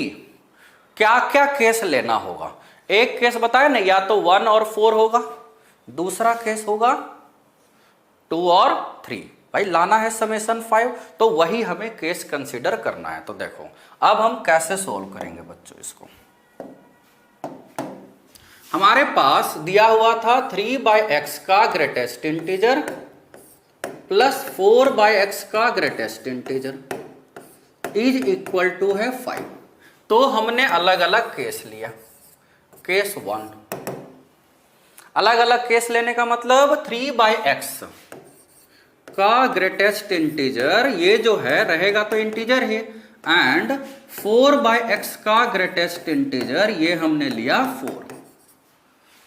क्या क्या केस लेना होगा। एक केस बताया ना, या तो 1 और 4 होगा, दूसरा केस होगा 2 और 3। भाई लाना है समेशन 5, तो वही हमें केस कंसीडर करना है। तो देखो अब हम कैसे सोल्व करेंगे बच्चों इसको। हमारे पास दिया हुआ था 3/x का ग्रेटेस्ट इंटीजर प्लस 4/x का greatest integer is equal to है 5। तो हमने अलग अलग केस लिया। केस 1, अलग अलग केस लेने का मतलब 3/x का ग्रेटेस्ट इंटीजर ये जो है रहेगा तो इंटीजर ही, एंड 4/x का ग्रेटेस्ट इंटीजर ये हमने लिया 4।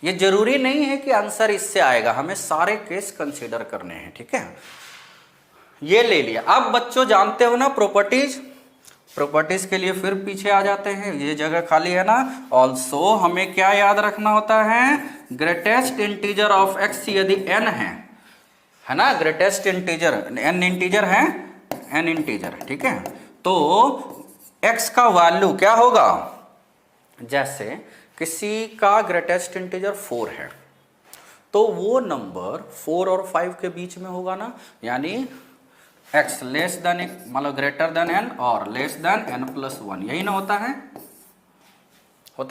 ये जरूरी नहीं है कि आंसर इससे आएगा, हमें सारे केस कंसीडर करने हैं, ठीक है। ये ले लिया। अब बच्चों जानते हो ना प्रॉपर्टीज, प्रॉपर्टीज के लिए फिर पीछे आ जाते हैं, ये जगह खाली है ना। ऑल्सो हमें क्या याद रखना होता है, ग्रेटेस्ट इंटीजर ऑफ x यदि n है ना, ग्रेटेस्ट इंटीजर n इंटीजर है, n इंटीजर, ठीक है, तो x का वैल्यू क्या होगा, जैसे किसी का ग्रेटेस्ट इंटीजर 4 है तो वो नंबर 4 और 5 के बीच में होगा ना, यानी x लेस देन मतलब ग्रेटर देन n और लेस देन n+1, यही ना होता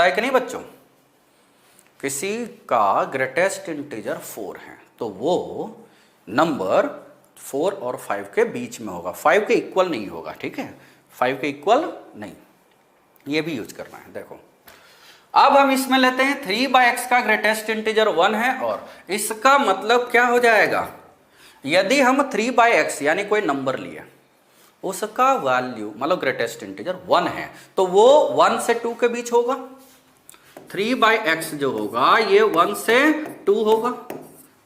है कि नहीं बच्चों। किसी का ग्रेटेस्ट इंटीजर 4 है तो वो नंबर 4 और 5 के बीच में होगा, 5 के इक्वल नहीं होगा, ठीक है, 5 के इक्वल नहीं, ये भी यूज करना है। देखो अब हम इसमें लेते हैं 3/x का ग्रेटेस्ट इंटीजर 1 है, और इसका मतलब क्या हो जाएगा, यदि हम 3/x यानी कोई नंबर लिए उसका वैल्यू मतलब ग्रेटेस्ट इंटीजर 1 है तो वो 1 से 2 के बीच होगा, 3/x जो होगा ये 1 से 2 होगा,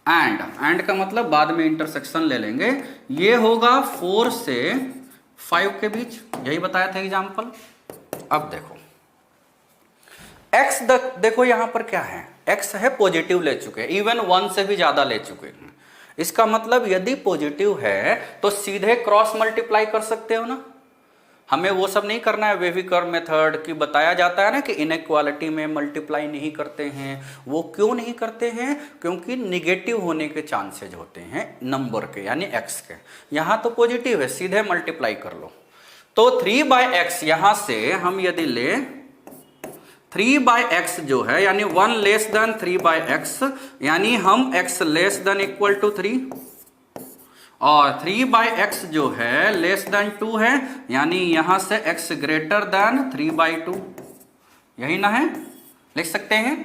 एंड का मतलब बाद में इंटरसेक्शन ले लेंगे, ये होगा 4 से 5 के बीच, यही बताया था एग्जाम्पल। अब देखो x देखो यहां पर क्या है, x है पॉजिटिव ले चुके हैं, इवन 1 से भी ज्यादा ले चुके हैं, इसका मतलब यदि पॉजिटिव है तो सीधे क्रॉस मल्टीप्लाई कर सकते हो ना, हमें वो सब नहीं करना है, वेविकर मेथड की बताया जाता है ना कि इनइक्वालिटी में मल्टीप्लाई नहीं करते हैं, वो क्यों नहीं करते हैं, क्योंकि निगेटिव होने के चांसेज होते हैं नंबर के यानी x के, यहां तो पॉजिटिव है सीधे मल्टीप्लाई कर लो। तो 3/x यहां से हम यदि ले 3/x जो है यानी 1 लेस देन 3/x, यानी हम x less than equal to 3 और 3/x जो है लेस देन 2 है, यानी यहां से x ग्रेटर देन 3/2, यही ना है, लिख सकते हैं,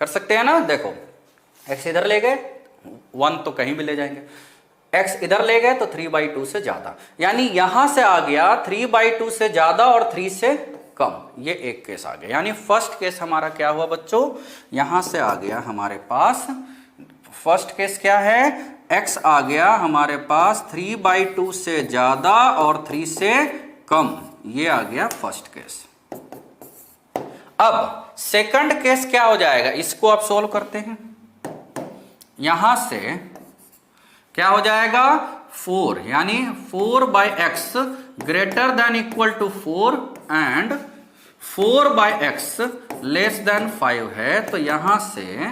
कर सकते हैं ना। देखो x इधर ले गए 1 तो कहीं भी ले जाएंगे, x इधर ले गए तो 3/2 से ज्यादा, यानी यहां से आ गया 3/2 से ज्यादा और 3 से कम, ये एक केस आ गया, यानी फर्स्ट केस हमारा क्या हुआ बच्चों, यहां से आ गया हमारे पास, फर्स्ट केस क्या है, x आ गया हमारे पास 3/2 से ज्यादा और 3 से कम, ये आ गया फर्स्ट केस। अब सेकंड केस क्या हो जाएगा, इसको आप सोल्व करते हैं, यहां से क्या हो जाएगा 4, यानी 4/x greater than equal to 4 and 4/x less than 5 है, तो यहां से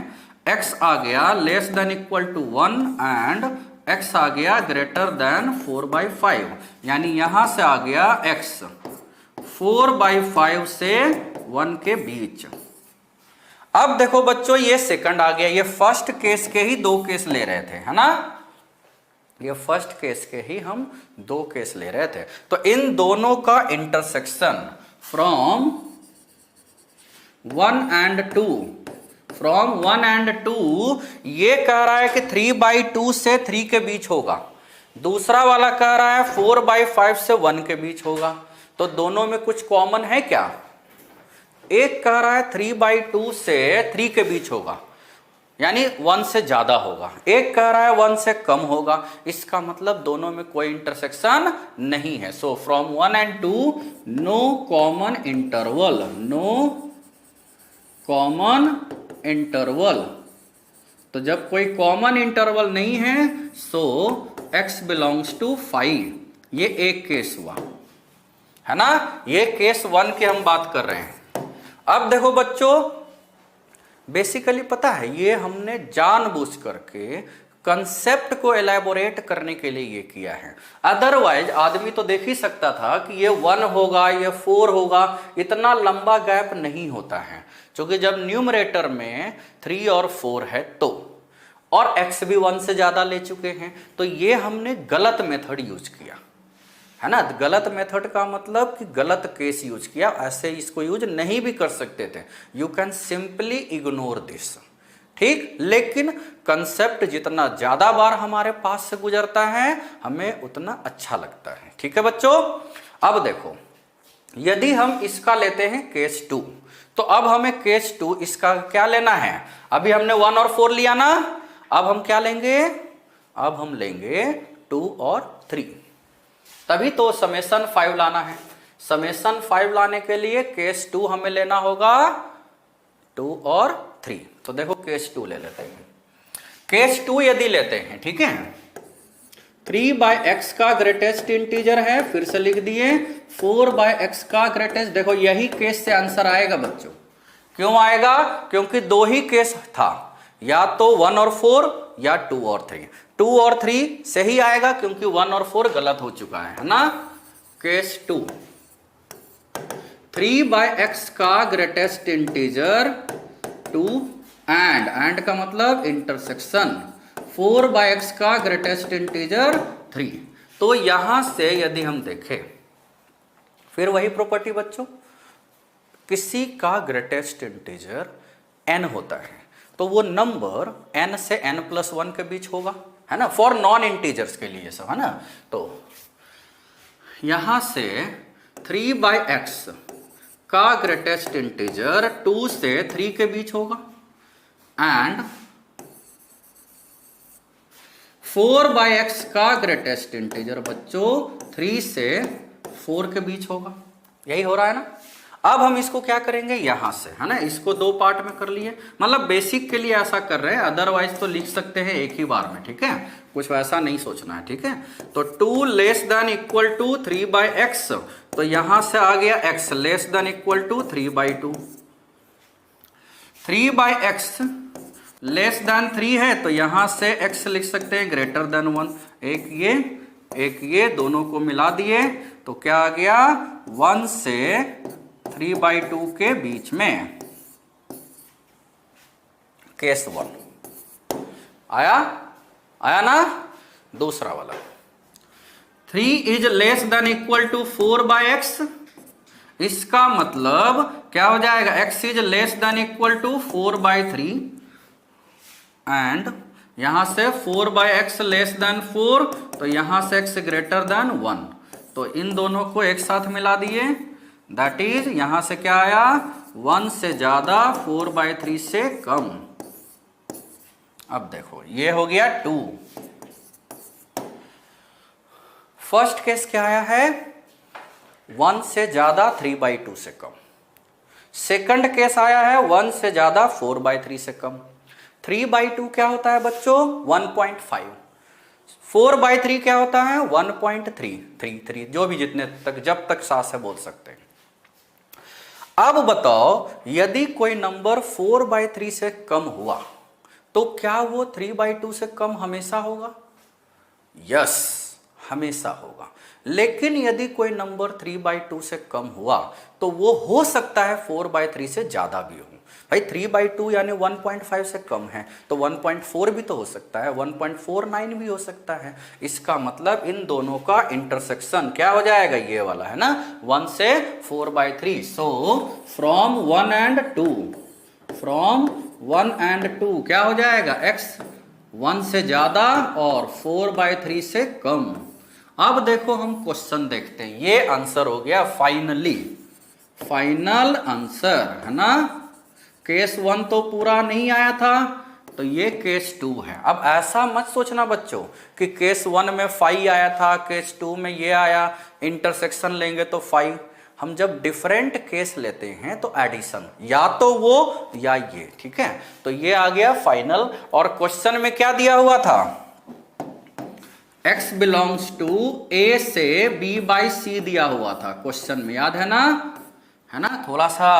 x आ गया less than equal to 1 and x आ गया ग्रेटर देन 4/5, यानी यहां से आ गया x 4/5 से 1 के बीच। अब देखो बच्चों ये सेकंड आ गया, ये फर्स्ट केस के ही 2 केस ले रहे थे, है ना, ये फर्स्ट केस के ही हम 2 केस ले रहे थे, तो इन दोनों का intersection from 1 and 2, from 1 and 2 ये कह रहा है कि 3/2 से 3 के बीच होगा, दूसरा वाला कह रहा है 4/5 से 1 के बीच होगा, तो दोनों में कुछ कॉमन है क्या, एक कह रहा है 3/2 से 3 के बीच होगा यानी 1 से ज्यादा होगा, एक कह रहा है 1 से कम होगा, इसका मतलब दोनों में कोई इंटरसेक्शन नहीं है। So from 1 and 2 no common interval, no common interval, तो जब कोई कॉमन इंटरवल नहीं है सो x बिलोंग्स टू 5, ये एक केस हुआ है ना, ये केस 1 की हम बात कर रहे हैं। अब देखो बच्चों बेसिकली पता है ये हमने जानबूझ करके कंसेप्ट को एलैबोरेट करने के लिए ये किया है, अदरवाइज आदमी तो देख ही सकता था कि ये 1 होगा ये 4 होगा, इतना लंबा गैप नहीं होता है, क्योंकि जब न्यूमरेटर में 3 और 4 है तो, और x भी 1 से ज्यादा ले चुके हैं, तो ये हमने गलत मेथड यूज किया है ना, गलत मेथड का मतलब कि गलत केस यूज किया, ऐसे इसको यूज नहीं भी कर सकते थे, you can simply ignore this, ठीक, लेकिन कंसेप्ट जितना ज्यादा बार हमारे पास से गुजरता है हमें उतना अच्छा लगता है, ठीक है बच्चों। अब देखो यदि हम इसका लेते हैं केस 2, तो अब हमें केस 2 इसका क्या लेना है, अभी हमने 1 और 4 लिया ना, अब हम क्या लेंगे, अब हम लेंगे 2 और 3, तभी तो समेशन 5 लाना है, समेशन 5 लाने के लिए केस 2 हमें लेना होगा 2 और 3। तो देखो केस 2 ले लेते हैं। केस 2 यदि लेते हैं, ठीक है, 3/x का ग्रेटेस्ट इंटीजर है, फिर से लिख दिए 4/x का ग्रेटेस्ट। देखो यही केस से आंसर आएगा बच्चों। क्यों आएगा? क्योंकि दो ही केस था, या तो 1 और 4 या 2 और 3। 2 और 3 से ही आएगा क्योंकि 1 और 4 गलत हो चुका है ना। केस 2, 3/x का ग्रेटेस्ट इंटीजर 2 एंड का मतलब इंटरसेक्शन 4/x का ग्रेटेस्ट इंटीजर 3। तो यहां से यदि हम देखें, फिर वही प्रॉपर्टी बच्चों, किसी का ग्रेटेस्ट इंटीजर n होता है तो वो नंबर n से n+1 के बीच होगा, है ना, फॉर नॉन इंटीजर्स के लिए सब, है ना। तो यहां से 3/x का ग्रेटेस्ट इंटीजर 2 से 3 के बीच होगा एंड 4/x का ग्रेटेस्ट इंटीजर बच्चों 3 से 4 के बीच होगा। यही हो रहा है ना। अब हम इसको क्या करेंगे यहां से, है ना, इसको दो पार्ट में कर लिए, मतलब बेसिक के लिए ऐसा कर रहे हैं, अदरवाइज तो लिख सकते हैं एक ही बार में, ठीक है, कुछ वैसा नहीं सोचना है, ठीक है। तो 2 less than equal to 3/x, तो यहां से आ गया x less than equal to 3/2। 3/x less than 3 है तो यहां से x लिख सकते हैं ग्रेटर देन 1। एक ये दोनों को मिला दिए तो क्या आ गया, 1 से 3/2 के बीच में। केस 1 आया ना। दूसरा वाला 3 is less than equal to 4/x, इसका मतलब क्या हो जाएगा, x is less than equal to 4/3 and यहां से 4/x लेस देन 4, तो यहां से x ग्रेटर देन 1। तो इन दोनों को एक साथ मिला दिए, दैट इज यहां से क्या आया, 1 से ज्यादा 4/3 से कम। अब देखो ये हो गया 2। फर्स्ट केस क्या आया है, 1 से ज्यादा 3/2 से कम। सेकंड केस आया है 1 से ज्यादा 4/3 से कम। 3/2 क्या होता है बच्चों, 1.5। 4/3 क्या होता है, 1.333, जो भी जितने तक, जब तक सास है बोल सकते हैं। अब बताओ यदि कोई नंबर 4/3 से कम हुआ तो क्या वो 3/2 से कम हमेशा होगा? यस, हमेशा होगा। लेकिन यदि कोई नंबर 3/2 से कम हुआ तो वो हो सकता है 4/3 से ज्यादा भी हो। भाई 3/2 यानी 1.5 से कम है तो 1.4 भी तो हो सकता है, 1.49 भी हो सकता है। इसका मतलब इन दोनों का इंटरसेक्शन क्या हो जाएगा, ये वाला, है ना, 1 से 4/3। सो फ्रॉम 1 एंड 2 क्या हो जाएगा, x 1 से ज्यादा और 4/3 से कम। अब देखो हम क्वेश्चन देखते हैं, ये आंसर हो गया फाइनल आंसर, है ना। केस 1 तो पूरा नहीं आया था तो ये केस 2 है। अब ऐसा मत सोचना बच्चों कि केस 1 में 5 आया था, केस 2 में ये आया, इंटरसेक्शन लेंगे तो 5। हम जब डिफरेंट केस लेते हैं तो एडिशन, या तो वो या ये, ठीक है। तो ये आ गया फाइनल। और क्वेश्चन में क्या दिया हुआ था, x बिलोंग्स टू a से b/c दिया हुआ था क्वेश्चन में, याद है ना। थोड़ा सा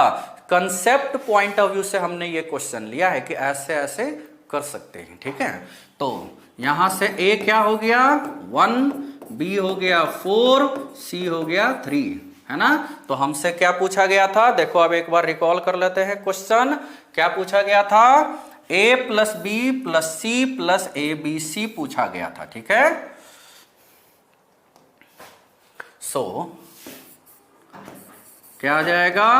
कंसेप्ट पॉइंट ऑफ व्यू से हमने ये क्वेश्चन लिया है कि ऐसे ऐसे कर सकते हैं, ठीक है। तो यहां से a क्या हो गया 1, b हो गया 4, c हो गया 3, है ना। तो हमसे क्या पूछा गया था, देखो अब एक बार रिकॉल कर लेते हैं क्वेश्चन। क्या पूछा गया था, a + b + c + abc पूछा गया था, ठीक है। सो क्या आ जाएगा,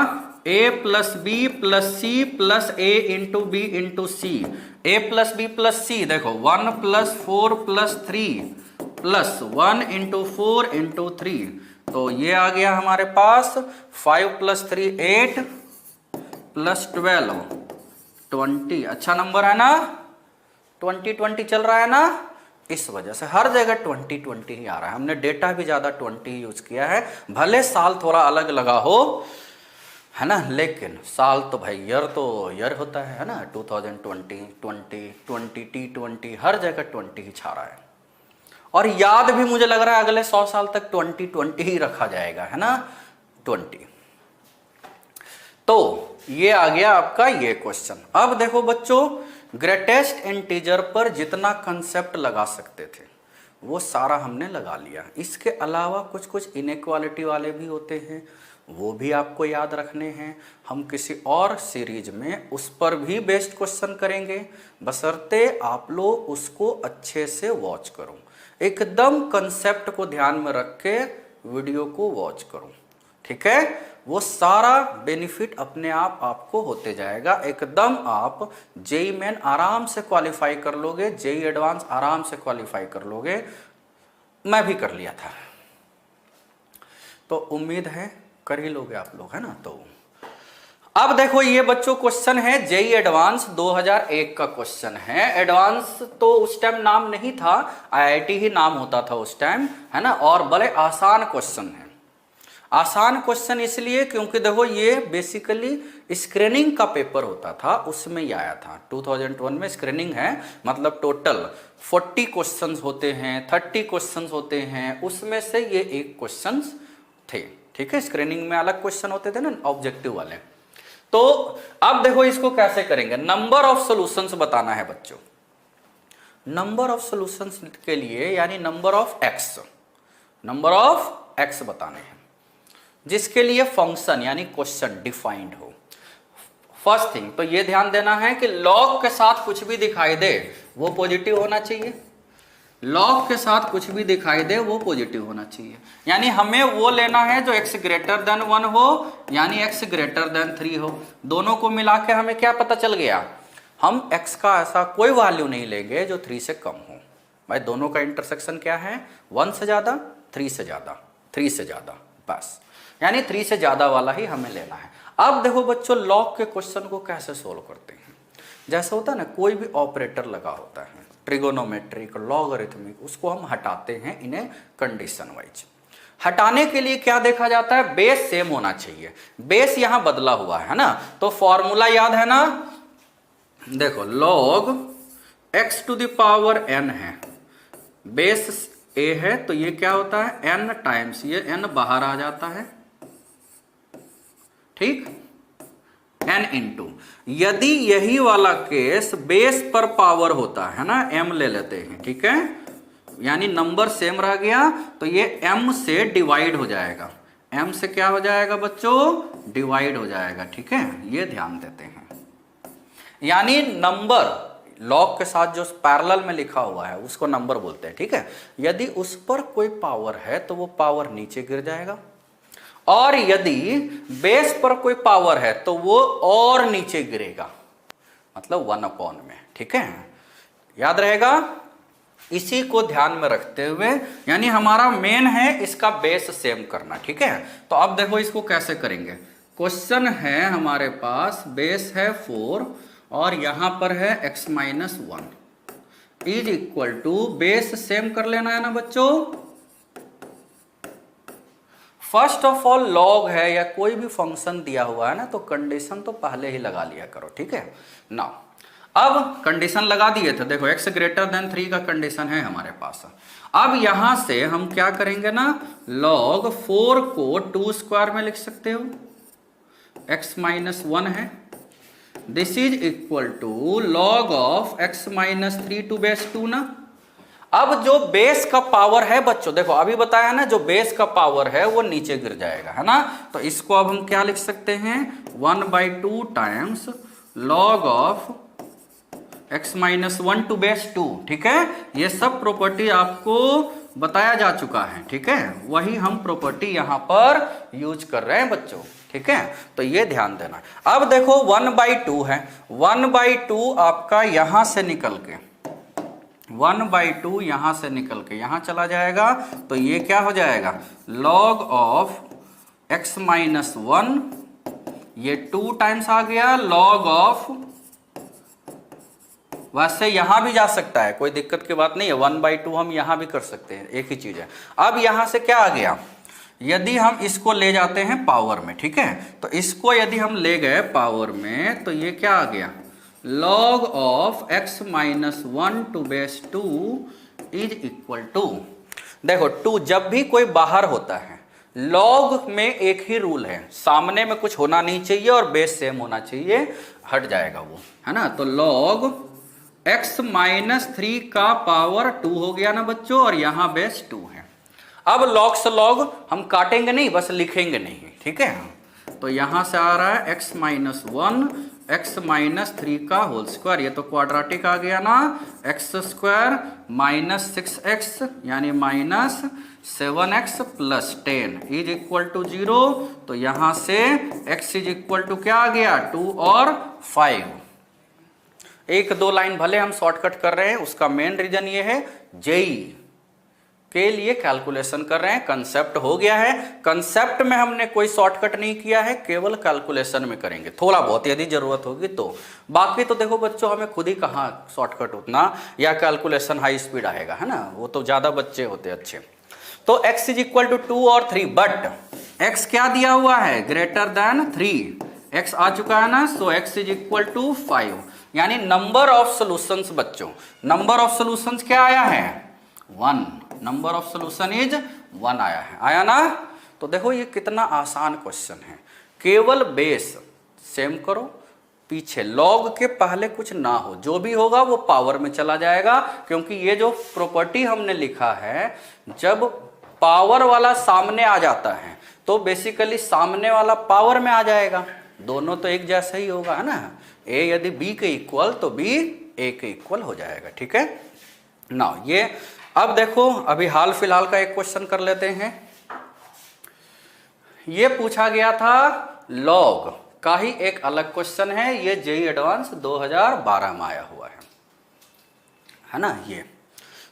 a + b + c + a × b × c। a + b + c देखो 1 + 4 + 3 + 1 × 4 × 3, तो ये आ गया हमारे पास 5 + 3 8 + 12 20। अच्छा नंबर है ना, 20 चल रहा है ना। इस वजह से हर जगह 20 ही आ रहा है। हमने डेटा भी ज्यादा 20 यूज किया है, भले साल थोड़ा अलग लगा हो, है ना, लेकिन साल तो भाई ईयर तो ईयर होता है ना, 2020, 20, T20 हर जगह 20 ही छा रहा है। और याद भी मुझे लग रहा है अगले 100 साल तक 2020 ही रखा जाएगा, है ना, 20। तो ये आ गया आपका ये क्वेश्चन। अब देखो बच्चों, ग्रेटेस्ट इंटीजर पर जितना कंसेप्ट लगा सकते थे वो सारा हमने लगा लिया। इसके अलावा कुछ कुछ इनइक्वालिटी वाले भी होते हैं, वो भी आपको याद रखने हैं। हम किसी और सीरीज में उस पर भी बेस्ड क्वेश्चन करेंगे, बशर्ते आप लोग उसको अच्छे से वॉच करो, एकदम कंसेप्ट को ध्यान में रख के वीडियो को वॉच करो, ठीक है। वो सारा बेनिफिट अपने आप आपको होते जाएगा, एकदम आप जेई मेन आराम से क्वालिफाई कर लोगे, जेई एडवांस आराम से क्वालिफाई कर लोगे। मैं भी कर लिया था, तो उम्मीद है कर ही लोगे आप लोग, है ना। तो अब देखो ये बच्चों क्वेश्चन है जेई एडवांस 2001 का क्वेश्चन है। एडवांस तो उस टाइम नाम नहीं था, आईआईटी ही नाम होता था उस टाइम, है ना। और बड़े आसान क्वेश्चन है। आसान क्वेश्चन इसलिए क्योंकि देखो ये बेसिकली स्क्रीनिंग का पेपर होता था, उसमें ही आया था। 2001 में स्क्रीनिंग है, मतलब टोटल 40 क्वेश्चंस होते हैं, 30 क्वेश्चंस होते हैं, उसमें से ये एक क्वेश्चन थे, ठीक है। स्क्रीनिंग में अलग क्वेश्चन होते थे ना, ऑब्जेक्टिव वाले। तो अब देखो इसको कैसे करेंगे, नंबर ऑफ सॉल्यूशंस बताना है बच्चों। नंबर ऑफ सॉल्यूशंस के लिए यानी नंबर ऑफ एक्स बताने हैं, जिसके लिए फंक्शन यानी क्वेश्चन डिफाइंड हो। फर्स्ट थिंग तो ये ध्यान देना है कि लॉग के साथ कुछ भी दिखाई दे वो पॉजिटिव होना चाहिए, लॉग के साथ कुछ भी दिखाई दे वो पॉजिटिव होना चाहिए। यानी हमें वो लेना है जो x ग्रेटर देन 1 हो, यानी x ग्रेटर देन 3 हो। दोनों को मिला के हमें क्या पता चल गया, हम x का ऐसा कोई वैल्यू नहीं लेंगे जो 3 से कम हो। भाई दोनों का इंटरसेक्शन क्या है, 1 से ज्यादा, 3 से ज्यादा, 3 से ज्यादा, बस। यानी 3 से ज्यादा वाला ही हमें लेना है। अब देखो बच्चों लॉग के क्वेश्चन को कैसे सोल्व करते हैं। जैसे होता है ना, कोई भी ऑपरेटर लगा होता है, ट्रिगोनोमेट्रिक, लॉगरिथमिक, उसको हम हटाते हैं इन्हें कंडीशन वाइज। हटाने के लिए क्या देखा जाता है, बेस सेम होना चाहिए। बेस यहां बदला हुआ है ना, तो फॉर्मूला याद है ना, देखो log x to the power n है, बेस a है, तो ये क्या होता है n टाइम्स, ये n बाहर आ जाता है, ठीक, n इंटू, यदि यही वाला केस बेस पर पावर होता है ना, m ले लेते हैं, ठीक है, यानी नंबर सेम रह गया तो ये m से डिवाइड हो जाएगा, m से क्या हो जाएगा बच्चों, डिवाइड हो जाएगा, ठीक है। ये ध्यान देते हैं, यानी नंबर लॉग के साथ जो पैरेलल में लिखा हुआ है उसको नंबर बोलते हैं, ठीक है। यदि उस पर कोई पावर है तो वो पावर नीचे गिर जाएगा, और यदि बेस पर कोई पावर है तो वो और नीचे गिरेगा, मतलब 1/, में, ठीक है, याद रहेगा। इसी को ध्यान में रखते हुए, यानी हमारा मेन है इसका बेस सेम करना, ठीक है। तो अब देखो इसको कैसे करेंगे। क्वेश्चन है हमारे पास, बेस है 4 और यहां पर है x-1 is equal to, base same कर लेना है ना बच्चों। फर्स्ट ऑफ ऑल लॉग है या कोई भी फंक्शन दिया हुआ है ना, तो कंडीशन तो पहले ही लगा लिया करो, ठीक है ना। अब कंडीशन लगा दिए थे, देखो x ग्रेटर देन 3 का कंडीशन है हमारे पास। अब यहां से हम क्या करेंगे ना, log 4 को 2 स्क्वायर में लिख सकते हो, x-1 है, this is equal to log of x-3 to base 2 ना। अब जो बेस का पावर है बच्चों, देखो अभी बताया ना, जो बेस का पावर है वो नीचे गिर जाएगा, है ना। तो इसको अब हम क्या लिख सकते हैं, 1/2 times log of x-1 to base 2, ठीक है। ये सब प्रॉपर्टी आपको बताया जा चुका है, ठीक है, वही हम प्रॉपर्टी यहां पर यूज कर रहे हैं बच्चों, ठीक है। तो ये ध्यान देना। अब देखो 1/2 है, 1/2 आपका यहां से निकल के 1/2 यहां से निकल के यहां चला जाएगा, तो ये क्या हो जाएगा, log ऑफ x-1, ये 2 टाइम्स आ गया, log ऑफ, वैसे यहां भी जा सकता है, कोई दिक्कत की बात नहीं है, 1/2 हम यहां भी कर सकते हैं, एक ही चीज है। अब यहां से क्या आ गया, यदि हम इसको ले जाते हैं पावर में, ठीक है, तो इसको यदि हम ले गए पावर में तो ये क्या आ गया, log of x minus 1 to base 2 is equal to, देखो 2 जब भी कोई बाहर होता है लॉग में एक ही रूल है, सामने में कुछ होना नहीं चाहिए और बेस सेम होना चाहिए, हट जाएगा वो, है ना। तो log x माइनस 3 का पावर 2 हो गया ना बच्चों, और यहां बेस 2 है। अब log से log हम काटेंगे नहीं, बस लिखेंगे नहीं, ठीक है। तो यहां से आ रहा है x माइनस 1 x माइनस 3 का होल स्क्वायर, ये तो क्वाड्रेटिक आ गया ना, एक्स स्क्वायर माइनस 6x यानी minus 7x plus 10 is equal to 0। तो यहां से x इज इक्वल टू क्या आ गया, 2 और 5। एक दो लाइन भले हम शॉर्टकट कर रहे हैं, उसका मेन रीजन ये है जेई के लिए कैलकुलेशन कर रहे हैं, कंसेप्ट हो गया है। कंसेप्ट में हमने कोई शॉर्टकट नहीं किया है, केवल कैलकुलेशन में करेंगे थोड़ा बहुत यदि जरूरत होगी तो। बाकी तो देखो बच्चों हमें खुद ही कहाँ शॉर्टकट उतना या कैलकुलेशन हाई स्पीड आएगा, है ना, वो तो ज्यादा बच्चे होते अच्छे। तो x इज इक्वल टू 2 और 3, बट x क्या दिया हुआ है, ग्रेटर देन 3, x आ चुका है ना, सो x इज इक्वल टू 5, यानी नंबर ऑफ सोल्यूशंस बच्चों, नंबर ऑफ सोल्यूशंस क्या आया है, 1, नंबर ऑफ सोल्यूशन इज 1 आया है, आया ना। तो देखो ये कितना आसान क्वेश्चन है, केवल बेस सेम करो, पीछे लॉग के पहले कुछ ना हो, जो भी होगा वो पावर में चला जाएगा, क्योंकि ये जो प्रॉपर्टी हमने लिखा है, जब पावर वाला सामने आ जाता है तो बेसिकली सामने वाला पावर में आ जाएगा, दोनों तो एक जैसा ही होगा, है ना। ए यदि बी के इक्वल तो बी ए के इक्वल हो जाएगा, ठीक है ना। ये अब देखो अभी हाल फिलहाल का एक क्वेश्चन कर लेते हैं। ये पूछा गया था लॉग का ही एक अलग क्वेश्चन है, ये जेई एडवांस 2012 में आया हुआ है ना। ये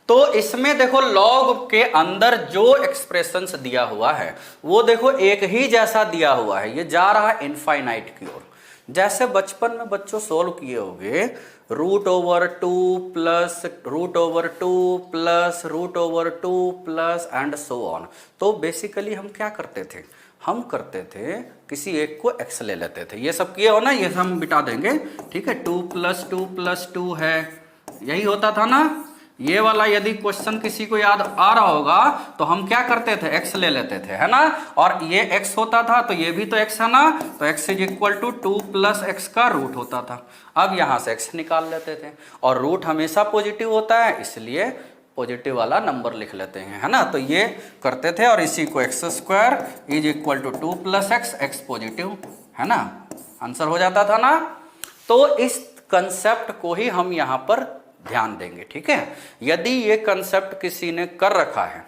तो इसमें देखो लॉग के अंदर जो एक्सप्रेशंस दिया हुआ है वो देखो एक ही जैसा दिया हुआ है, ये जा रहा है इनफाइनाइट की ओर। जैसे बचपन में बच्चों सोल्व किए होंगे, √2 plus √2 plus √2 plus and so on. तो बेसिकली हम क्या करते थे, हम करते थे किसी एक को x ले लेते थे, ये सब किए हो ना, ये सब हम बिटा देंगे, ठीक है। 2 + 2 है, यही होता था ना। ये वाला यदि क्वेश्चन किसी को याद आ रहा होगा तो हम क्या करते थे, x ले लेते थे, है ना, और ये x होता था तो ये भी तो x है ना, तो x is equal to 2 + x का रूट होता था। अब यहां से x निकाल लेते थे, और रूट हमेशा पॉजिटिव होता है इसलिए पॉजिटिव वाला नंबर लिख लेते हैं, है ना। तो ये करते थे, और इसी को x² is equal to 2 + x, x positive, है ना, आंसर हो जाता था ना। तो इस कंसेप्ट को ही हम यहाँ पर ध्यान देंगे, ठीक है। यदि ये कंसेप्ट किसी ने कर रखा है,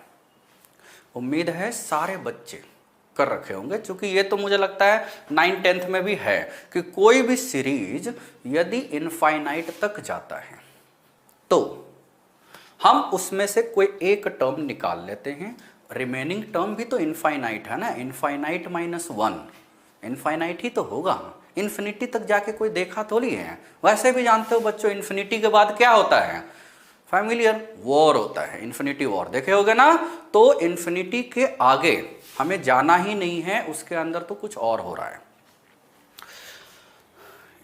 उम्मीद है सारे बच्चे कर रखे होंगे, क्योंकि ये तो मुझे लगता है 9th 10th में भी है कि कोई भी सीरीज यदि इनफाइनाइट तक जाता है तो हम उसमें से कोई एक टर्म निकाल लेते हैं, रिमेनिंग टर्म भी तो इनफाइनाइट है ना, इनफाइनाइट -1 इनफाइनाइट ही तो होगा, इन्फिनिटी तक जाके कोई देखा थोड़ी है। वैसे भी जानते हो बच्चों इन्फिनिटी के बाद क्या होता है, फैमिलियर वॉर होता है, इन्फिनिटी वॉर देखे होगे ना। तो इन्फिनिटी के आगे हमें जाना ही नहीं है, उसके अंदर तो कुछ और हो रहा है।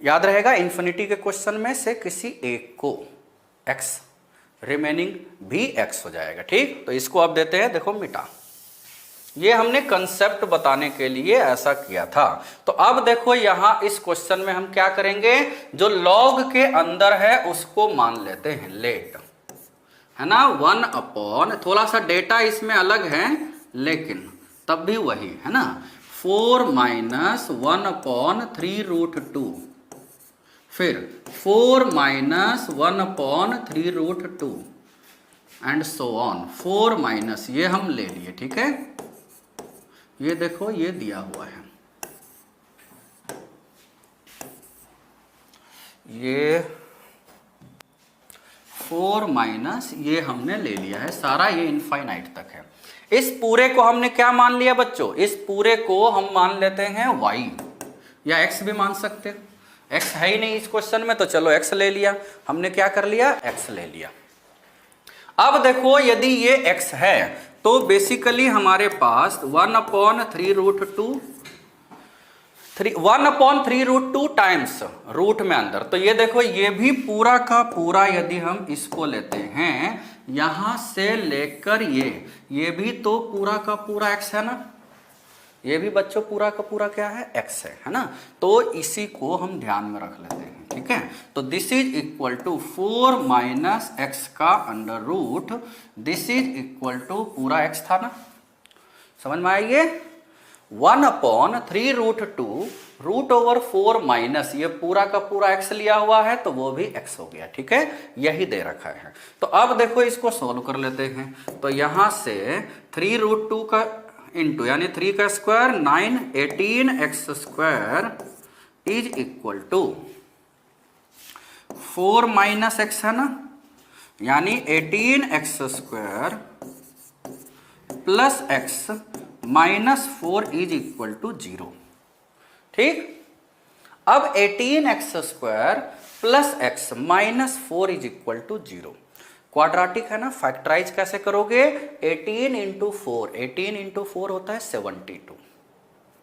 याद रहेगा इन्फिनिटी के क्वेश्चन में से किसी एक को x, रिमेनिंग भी x हो जाएगा, ठीक। तो इसको अब देते हैं, देखो मिटा, ये हमने कंसेप्ट बताने के लिए ऐसा किया था। तो अब देखो यहां इस क्वेश्चन में हम क्या करेंगे, जो लॉग के अंदर है उसको मान लेते हैं लेट, है ना, 1/, थोड़ा सा डेटा इसमें अलग है लेकिन तब भी वही है ना, 4 - 1/3√2, फिर 4 - 1/3√2 एंड सो ऑन, 4 - ये हम ले लिए, ठीक है। ये देखो ये दिया हुआ है, ये 4 - ये हमने ले लिया है सारा, ये इनफाइनाइट तक है। इस पूरे को हमने क्या मान लिया बच्चों, इस पूरे को हम मान लेते हैं y, या x भी मान सकते हो, x है ही नहीं इस क्वेश्चन में तो चलो x ले लिया, हमने क्या कर लिया, x ले लिया। अब देखो यदि ये x है तो बेसिकली हमारे पास 1/3√2 1/3√2 टाइम्स रूट में अंदर। तो ये देखो, ये भी पूरा का पूरा यदि हम इसको लेते हैं यहां से लेकर ये भी तो पूरा का पूरा x है ना, ये भी बच्चों पूरा का पूरा क्या है, x है ना। तो इसी को हम ध्यान में रख लेते हैं, ठीक है। तो this is equal to 4 minus x का under root, this is equal to पूरा x था ना, समझ में आइए। 1/3√2 रूट ओवर 4 माइनस ये पूरा का पूरा x लिया हुआ है तो वो भी x हो गया, ठीक है, यही दे रखा है। तो अब देखो इसको सोल्व कर लेते हैं। तो यहां से 3√2 का इंटू यानी 3 का square 9, 18x square is equal to 4 minus x है ना, यानी 18x square plus x minus 4 is equal to 0, ठीक। अब 18x square plus x minus 4 is equal to 0, quadratic है ना, फैक्टराइज कैसे करोगे, 18 इंटू 4, 18 इंटू 4 होता है 72,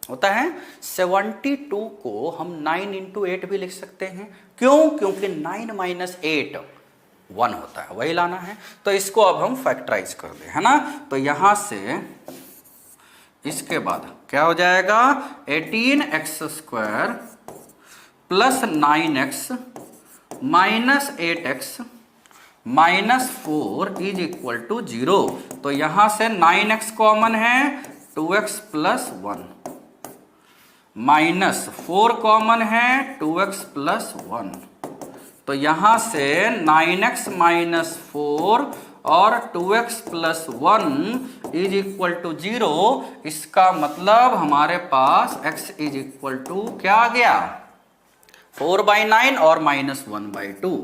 होता है 72 को हम 9 इंटू 8 भी लिख सकते हैं, क्यों, क्योंकि 9 माइनस 8 1 होता है, वही लाना है। तो इसको अब हम फैक्टराइज कर दें, है ना। तो यहां से इसके बाद क्या हो जाएगा, 18x square plus 9x minus 8x minus 4 is equal to 0। तो यहां से 9x कॉमन है, 2x प्लस 1 माइनस 4 कॉमन है, 2x प्लस 1। तो यहां से 9x माइनस 4 और 2x plus 1 is equal to 0। इसका मतलब हमारे पास x इज इक्वल टू क्या आ गया, 4/9 और माइनस 1/2।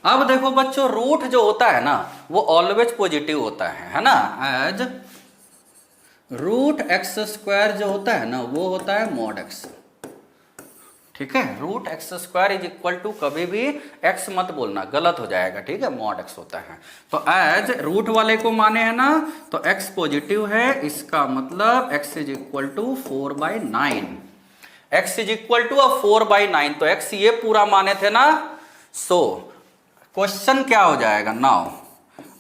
अब देखो बच्चों, रूट जो होता है ना वो ऑलवेज पॉजिटिव होता है ना, एज रूट एक्स स्क्वायर जो होता है ना वो होता है मॉड x, ठीक है। Root x square is equal to कभी भी x मत बोलना, गलत हो जाएगा, ठीक है, मॉड x होता है। तो एज रूट वाले को माने है ना, तो x पॉजिटिव है, इसका मतलब x is equal to 4/9, x is equal to 4/9। तो x ये पूरा माने थे ना। सो क्वेश्चन क्या हो जाएगा नाउ,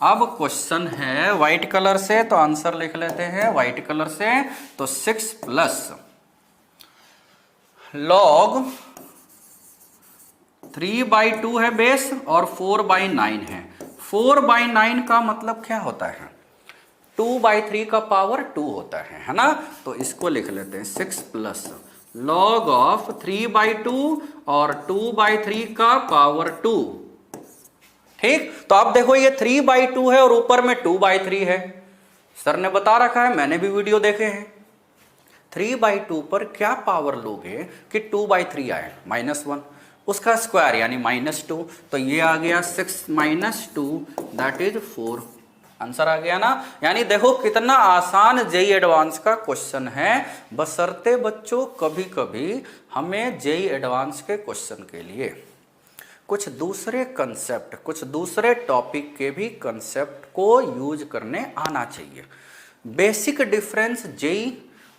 अब क्वेश्चन है व्हाइट कलर से, तो आंसर लिख लेते हैं व्हाइट कलर से। तो 6 प्लस लॉग 3/2 है बेस और 4/9 है। 4/9 का मतलब क्या होता है, 2/3 का पावर 2 होता है ना। तो इसको लिख लेते हैं 6 प्लस लॉग ऑफ 3/2 और 2/3 का पावर 2, ठीक। तो अब देखो ये 3/2 है और ऊपर में 2/3 है, सर ने बता रखा है, मैंने भी वीडियो देखे हैं। 3/2 पर क्या पावर लोगे कि 2/3 आए, -1, उसका स्क्वायर यानी -2। तो ये आ गया 6 माइनस 2 दैट इज 4, आंसर आ गया ना। यानी देखो कितना आसान जेई एडवांस का क्वेश्चन है, बशर्ते बच्चों कभी कभी हमें जेई एडवांस के क्वेश्चन के लिए कुछ दूसरे कंसेप्ट, कुछ दूसरे टॉपिक के भी कंसेप्ट को यूज करने आना चाहिए। बेसिक डिफरेंस जेई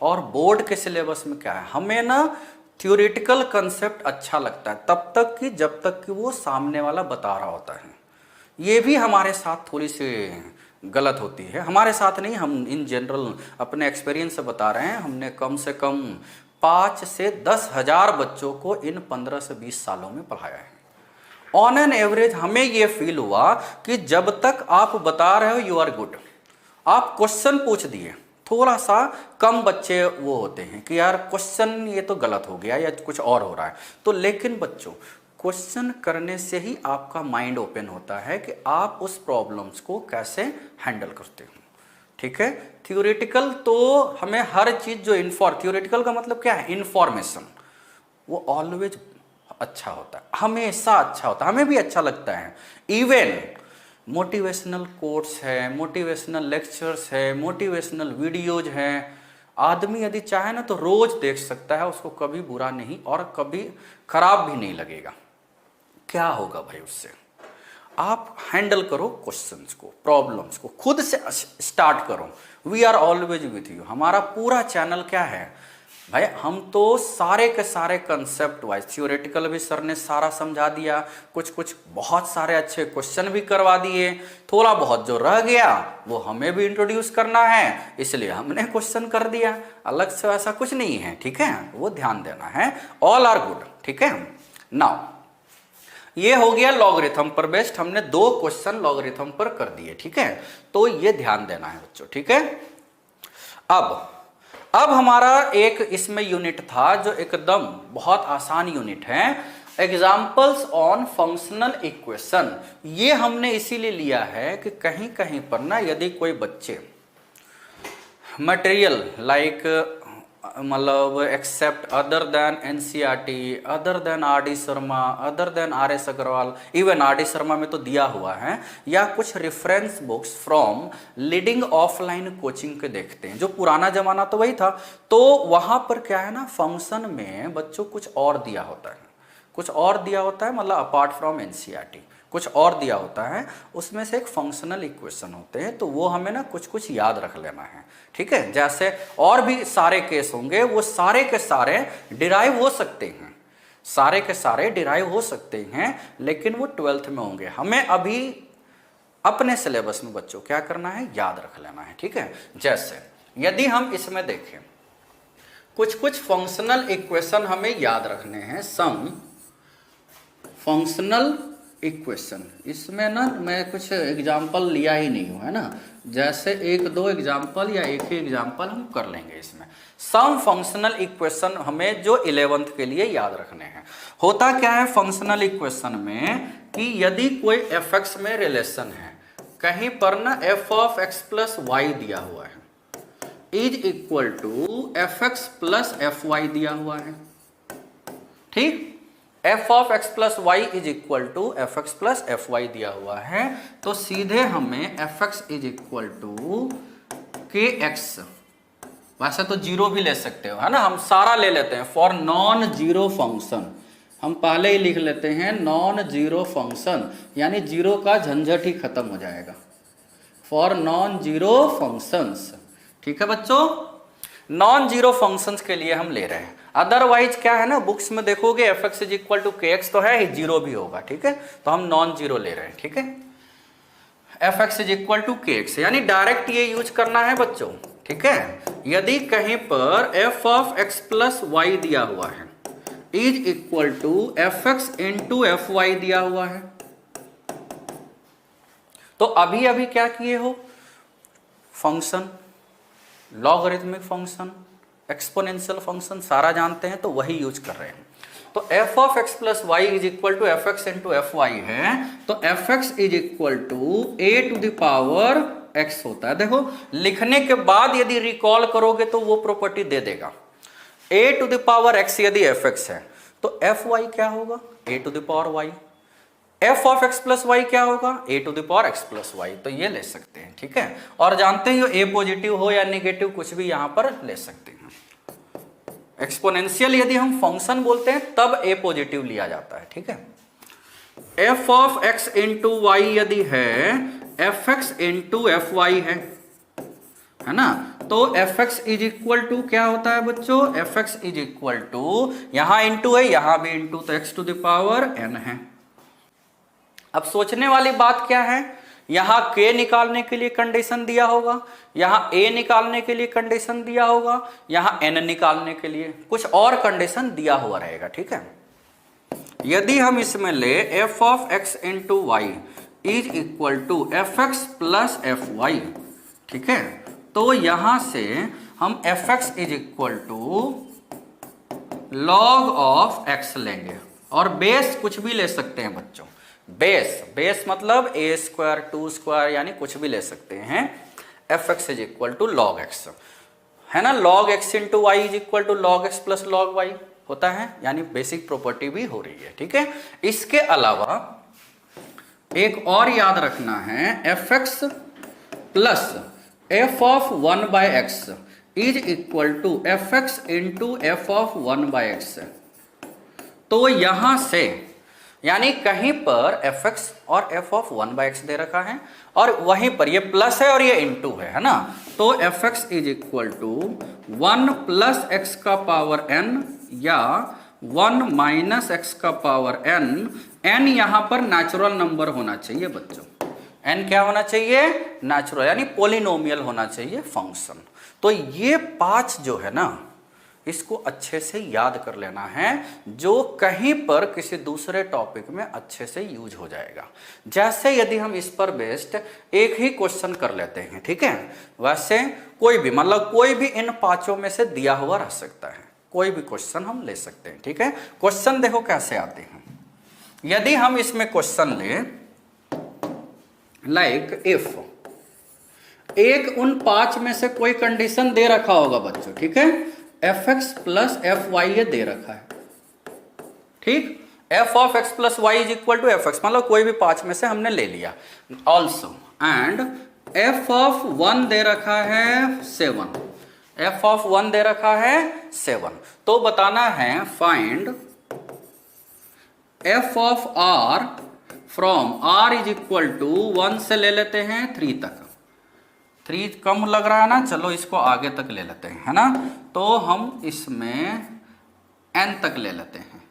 और बोर्ड के सिलेबस में क्या है, हमें ना थ्योरेटिकल कंसेप्ट अच्छा लगता है तब तक कि जब तक कि वो सामने वाला बता रहा होता है। ये भी हमारे साथ थोड़ी सी गलत होती है, हमारे साथ नहीं, हम इन जनरल अपने एक्सपीरियंस से बता रहे हैं। हमने कम से कम 5 से 10 हजार बच्चों को इन 15 से 20 सालों में पढ़ाया है। ऑन एन एवरेज हमें ये फील हुआ कि जब तक आप बता रहे हो यू आर गुड, आप क्वेश्चन पूछ दिए, थोड़ा सा कम बच्चे वो होते हैं कि यार क्वेश्चन ये तो गलत हो गया या कुछ और हो रहा है। तो लेकिन बच्चों क्वेश्चन करने से ही आपका माइंड ओपन होता है कि आप उस प्रॉब्लम्स को कैसे हैंडल करते हो, ठीक है। थ्योरेटिकल तो हमें हर चीज जो थ्योरेटिकल का मतलब क्या है, इंफॉर्मेशन, वो ऑलवेज अच्छा होता है, हमेशा अच्छा होता है, हमें भी अच्छा लगता है। इवन मोटिवेशनल कोट्स है, मोटिवेशनल लेक्चर्स है, मोटिवेशनल वीडियोज हैं, आदमी यदि चाहे ना तो रोज देख सकता है, उसको कभी बुरा नहीं और कभी खराब भी नहीं लगेगा। क्या होगा भाई उससे, आप हैंडल करो क्वेश्चंस को, प्रॉब्लम्स को, खुद से स्टार्ट करो। We are always with you. हमारा पूरा चैनल क्या है भाई, हम तो सारे के सारे कंसेप्ट वाइज, थियोरेटिकल भी सर ने सारा समझा दिया, कुछ कुछ बहुत सारे अच्छे क्वेश्चन भी करवा दिए, थोड़ा बहुत जो रह गया वो हमें भी इंट्रोड्यूस करना है, इसलिए हमने क्वेश्चन कर दिया। अलग से ऐसा कुछ नहीं है, ठीक है, वो ध्यान देना है। ऑल आर गुड, ठीक है। नाउ ये हो गया लॉगरिथम पर बेस्ड, हमने 2 क्वेश्चन लॉगरिथम पर कर दिए, ठीक है। तो ये ध्यान देना है बच्चों, ठीक है। अब हमारा एक इसमें यूनिट था जो एकदम बहुत आसान यूनिट है, एग्जाम्पल्स ऑन फंक्शनल इक्वेशन। ये हमने इसीलिए लिया है कि कहीं कहीं पर ना यदि कोई बच्चे मटेरियल लाइक मतलब except other than NCERT, other than R D Sharma, other than R S Agarwal, even R D Sharma में तो दिया हुआ है, या कुछ reference books from leading offline coaching के देखते हैं, जो पुराना जमाना तो वही था, तो वहां पर क्या है ना, फंक्शन में बच्चों कुछ और दिया होता है, कुछ और दिया होता है, मतलब अपार्ट फ्रॉम एनसीईआरटी कुछ और दिया होता है, उसमें से एक फंक्शनल इक्वेशन होते हैं, तो वो हमें ना कुछ कुछ याद रख लेना है, ठीक है। जैसे और भी सारे केस होंगे, वो सारे के सारे डिराइव हो सकते हैं, सारे के सारे डिराइव हो सकते हैं, लेकिन वो 12th में होंगे। हमें अभी अपने सिलेबस में बच्चों क्या करना है, याद रख लेना है, ठीक है। जैसे यदि हम इसमें देखें, कुछ कुछ फंक्शनल इक्वेशन हमें याद रखने हैं, सम फंक्शनल इक्वेशन। इसमें ना मैं कुछ एग्जाम्पल लिया ही नहीं हूँ, है ना, जैसे 1-2 एग्जाम्पल या एक ही एग्जाम्पल हम कर लेंगे इसमें। सम फंक्शनल इक्वेशन हमें जो 11th के लिए याद रखने हैं। होता क्या है फंक्शनल इक्वेशन में कि यदि कोई fx में रिलेशन है, कहीं पर ना f of x plus y दिया हुआ है, is equal to fx plus fy दिया हुआ है, ठीक। f of x plus y is equal to fx plus fy दिया हुआ है, तो सीधे हमें fx is equal to kx, वैसे तो जीरो भी ले सकते हो, है ना, हम सारा ले लेते हैं फॉर नॉन जीरो फंक्शन, हम पहले ही लिख लेते हैं नॉन जीरो फंक्शन, यानी जीरो का झंझट ही खत्म हो जाएगा, फॉर नॉन जीरो फंक्शंस, ठीक है बच्चों। नॉन जीरो फंक्शंस के लिए हम ले रहे हैं, अदरवाइज क्या है ना, बुक्स में देखोगे fx is equal to kx तो है ही, जीरो भी होगा, ठीक है, तो हम नॉन जीरो ले रहे हैं, ठीक है। fx is equal to kx, यानी डायरेक्ट ये यूज करना है बच्चों, ठीक है। यदि कहीं पर f of x plus y दिया हुआ है, is equal to fx into fy दिया हुआ है, तो अभी अभी क्या किए हो, function, logarithmic function, exponential function सारा जानते हैं, तो वही यूज कर रहे हैं। तो f of x plus y is equal to f x into f y है, तो f x is equal to a to the power x होता है। देखो लिखने के बाद यदि रिकॉल करोगे तो वो प्रॉपर्टी दे देगा, a to the power x यदि एफ एक्स है तो एफ वाई क्या होगा, a to the power y, f of x plus y क्या होगा, a to the power x plus y, तो ये ले सकते हैं, ठीक है। और जानते हैं a पॉजिटिव हो या नेगेटिव कुछ भी यहां पर ले सकते हैं। एक्सपोनेंशियल यदि हम फंक्शन बोलते हैं तब a पॉजिटिव लिया जाता है, ठीक है। f of x into y यदि है, f x into f y है ना, तो f x is equal to क्या होता है बच्चों, f x is equal to, यहां इंटू है यहां भी इंटू, तो x to the power n है। अब सोचने वाली बात क्या है, यहां k निकालने के लिए कंडीशन दिया होगा, यहां a निकालने के लिए कंडीशन दिया होगा, यहां n निकालने के लिए कुछ और कंडीशन दिया हुआ रहेगा, ठीक है। यदि हम इसमें ले f of x into y is equal to f x plus f y, ठीक है, तो यहां से हम f x is equal to log of x लेंगे, और बेस कुछ भी ले सकते हैं बच्चों, बेस मतलब a स्क्वायर 2 स्क्वायर यानी कुछ भी ले सकते हैं। F x is equal to log x है ना, log x into y is equal to log x plus log y होता है, यानी बेसिक प्रॉपर्टी भी हो रही है, ठीक है। इसके अलावा एक और याद रखना है, f x plus f of 1 by x is equal to f x into f of 1 by x, तो यहां से यानी कहीं पर fx और f ऑफ 1/x दे रखा है और वहीं पर ये प्लस है और ये इनटू है ना। तो fx is equal to 1 plus x का पावर n या 1 माइनस x का पावर n। n यहां पर नेचुरल नंबर होना चाहिए बच्चों, n क्या होना चाहिए, नेचुरल यानी पोलिनोमियल होना चाहिए फंक्शन। तो ये 5 जो है ना, इसको अच्छे से याद कर लेना है, जो कहीं पर किसी दूसरे टॉपिक में अच्छे से यूज हो जाएगा। जैसे यदि हम इस पर बेस्ड एक ही क्वेश्चन कर लेते हैं, ठीक है, वैसे कोई भी मतलब कोई भी इन 5 में से दिया हुआ रह सकता है, कोई भी क्वेश्चन हम ले सकते हैं, ठीक है। क्वेश्चन देखो कैसे आते हैं। यदि हम इसमें क्वेश्चन लें लाइक इफ एक उन 5 में से कोई कंडीशन दे रखा होगा बच्चों, ठीक है, fx प्लस fy ये दे रखा है, ठीक, f of x plus y is equal to fx, मतलब कोई भी 5 में से हमने ले लिया। ऑल्सो एंड f ऑफ 1 दे रखा है 7, f ऑफ 1 दे रखा है 7। तो बताना है find f of r from r is equal to 1 से ले लेते हैं 3 तक। 3 कम लग रहा है ना, चलो इसको आगे तक ले लेते हैं, है ना। तो हम इसमें n तक ले लेते हैं,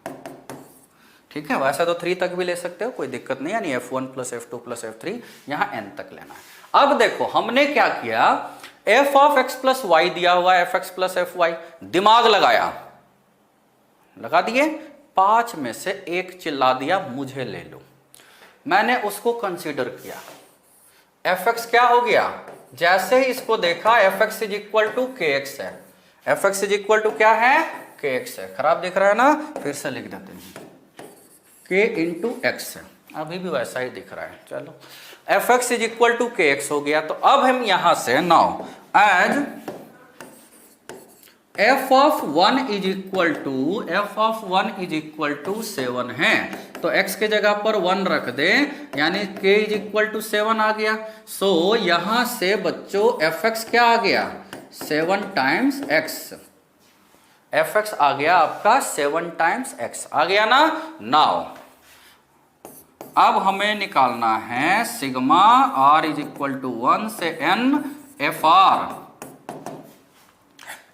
ठीक है। वैसे तो 3 तक भी ले सकते हो, कोई दिक्कत नहीं, यानी f1 plus f2 plus f3 यहाँ n तक लेना है। अब देखो हमने क्या किया, f of x plus y दिया हुआ है, fx प्लस fy, दिमाग लगाया, लगा दिए, 5 में से एक चिल्ला दिया मुझे ले लो, मैंने उसको कंसीडर किया, fx क्या हो गया, जैसे ही इसको देखा fx is equal to kx है, fx इज इक्वल टू क्या है, kx है। खराब दिख रहा है ना, फिर से लिख देते हैं, k इंटू एक्स है, अभी भी वैसा ही दिख रहा है। चलो fx is equal to kx हो गया। तो अब हम यहां से now as f of 1 is equal to 7 है, तो x के जगह पर 1 रख दे, यानी k इज इक्वल टू 7 आ गया। सो यहां से बच्चों fx क्या आ गया, 7 टाइम्स x, fx आ गया आपका 7 टाइम्स x आ गया ना। नाउ अब हमें निकालना है sigma r is equal to 1 से n fr।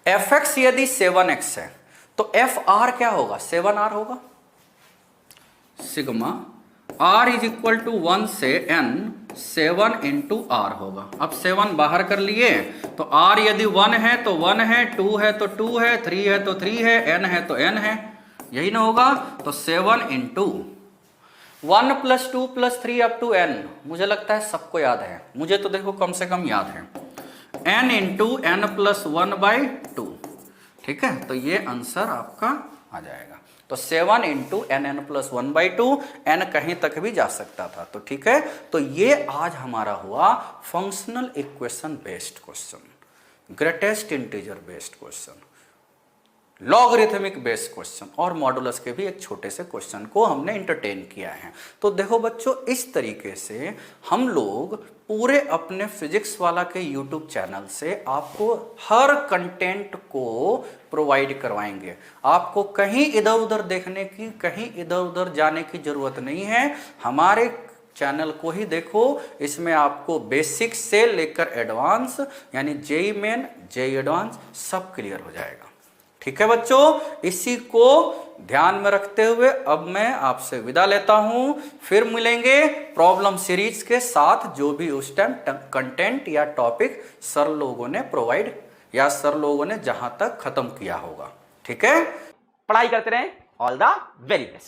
fx यदि 7x है तो fr क्या होगा, 7r होगा। Sigma r is equal to 1 से n 7 इंटू r होगा। अब 7 बाहर कर लिए, तो r यदि 1 है तो 1 है, 2 है तो 2 है, 3 है तो 3 है, n है तो n है, यही ना होगा। तो 7 into 1 plus 2 plus 3 up to n, मुझे लगता है सबको याद है, मुझे तो देखो कम से कम याद है, n इंटू n प्लस 1/2, ठीक है। तो ये आंसर आपका आ जाएगा। तो 7 इंटू n प्लस 1/2, n कहीं तक भी जा सकता था, तो ठीक है। तो ये आज हमारा हुआ functional equation based question, greatest integer based question, logarithmic based question और मॉडुलस के भी एक छोटे से क्वेश्चन को हमने एंटरटेन किया है। तो देखो बच्चों, इस तरीके से हम लोग पूरे अपने फिजिक्स वाला के यूट्यूब चैनल से आपको हर कंटेंट को प्रोवाइड करवाएंगे। आपको कहीं इधर उधर देखने की, कहीं इधर उधर जाने की जरूरत नहीं है, हमारे चैनल को ही देखो। इसमें आपको बेसिक से लेकर एडवांस यानी जेई मेन, जेई एडवांस सब क्लियर हो जाएगा, ठीक है बच्चों। इसी को ध्यान में रखते हुए अब मैं आपसे विदा लेता हूं, फिर मिलेंगे प्रॉब्लम सीरीज के साथ, जो भी उस टाइम कंटेंट या टॉपिक सर लोगों ने प्रोवाइड या सर लोगों ने जहां तक खत्म किया होगा, ठीक है। पढ़ाई करते रहें, ऑल द वेरी बेस्ट।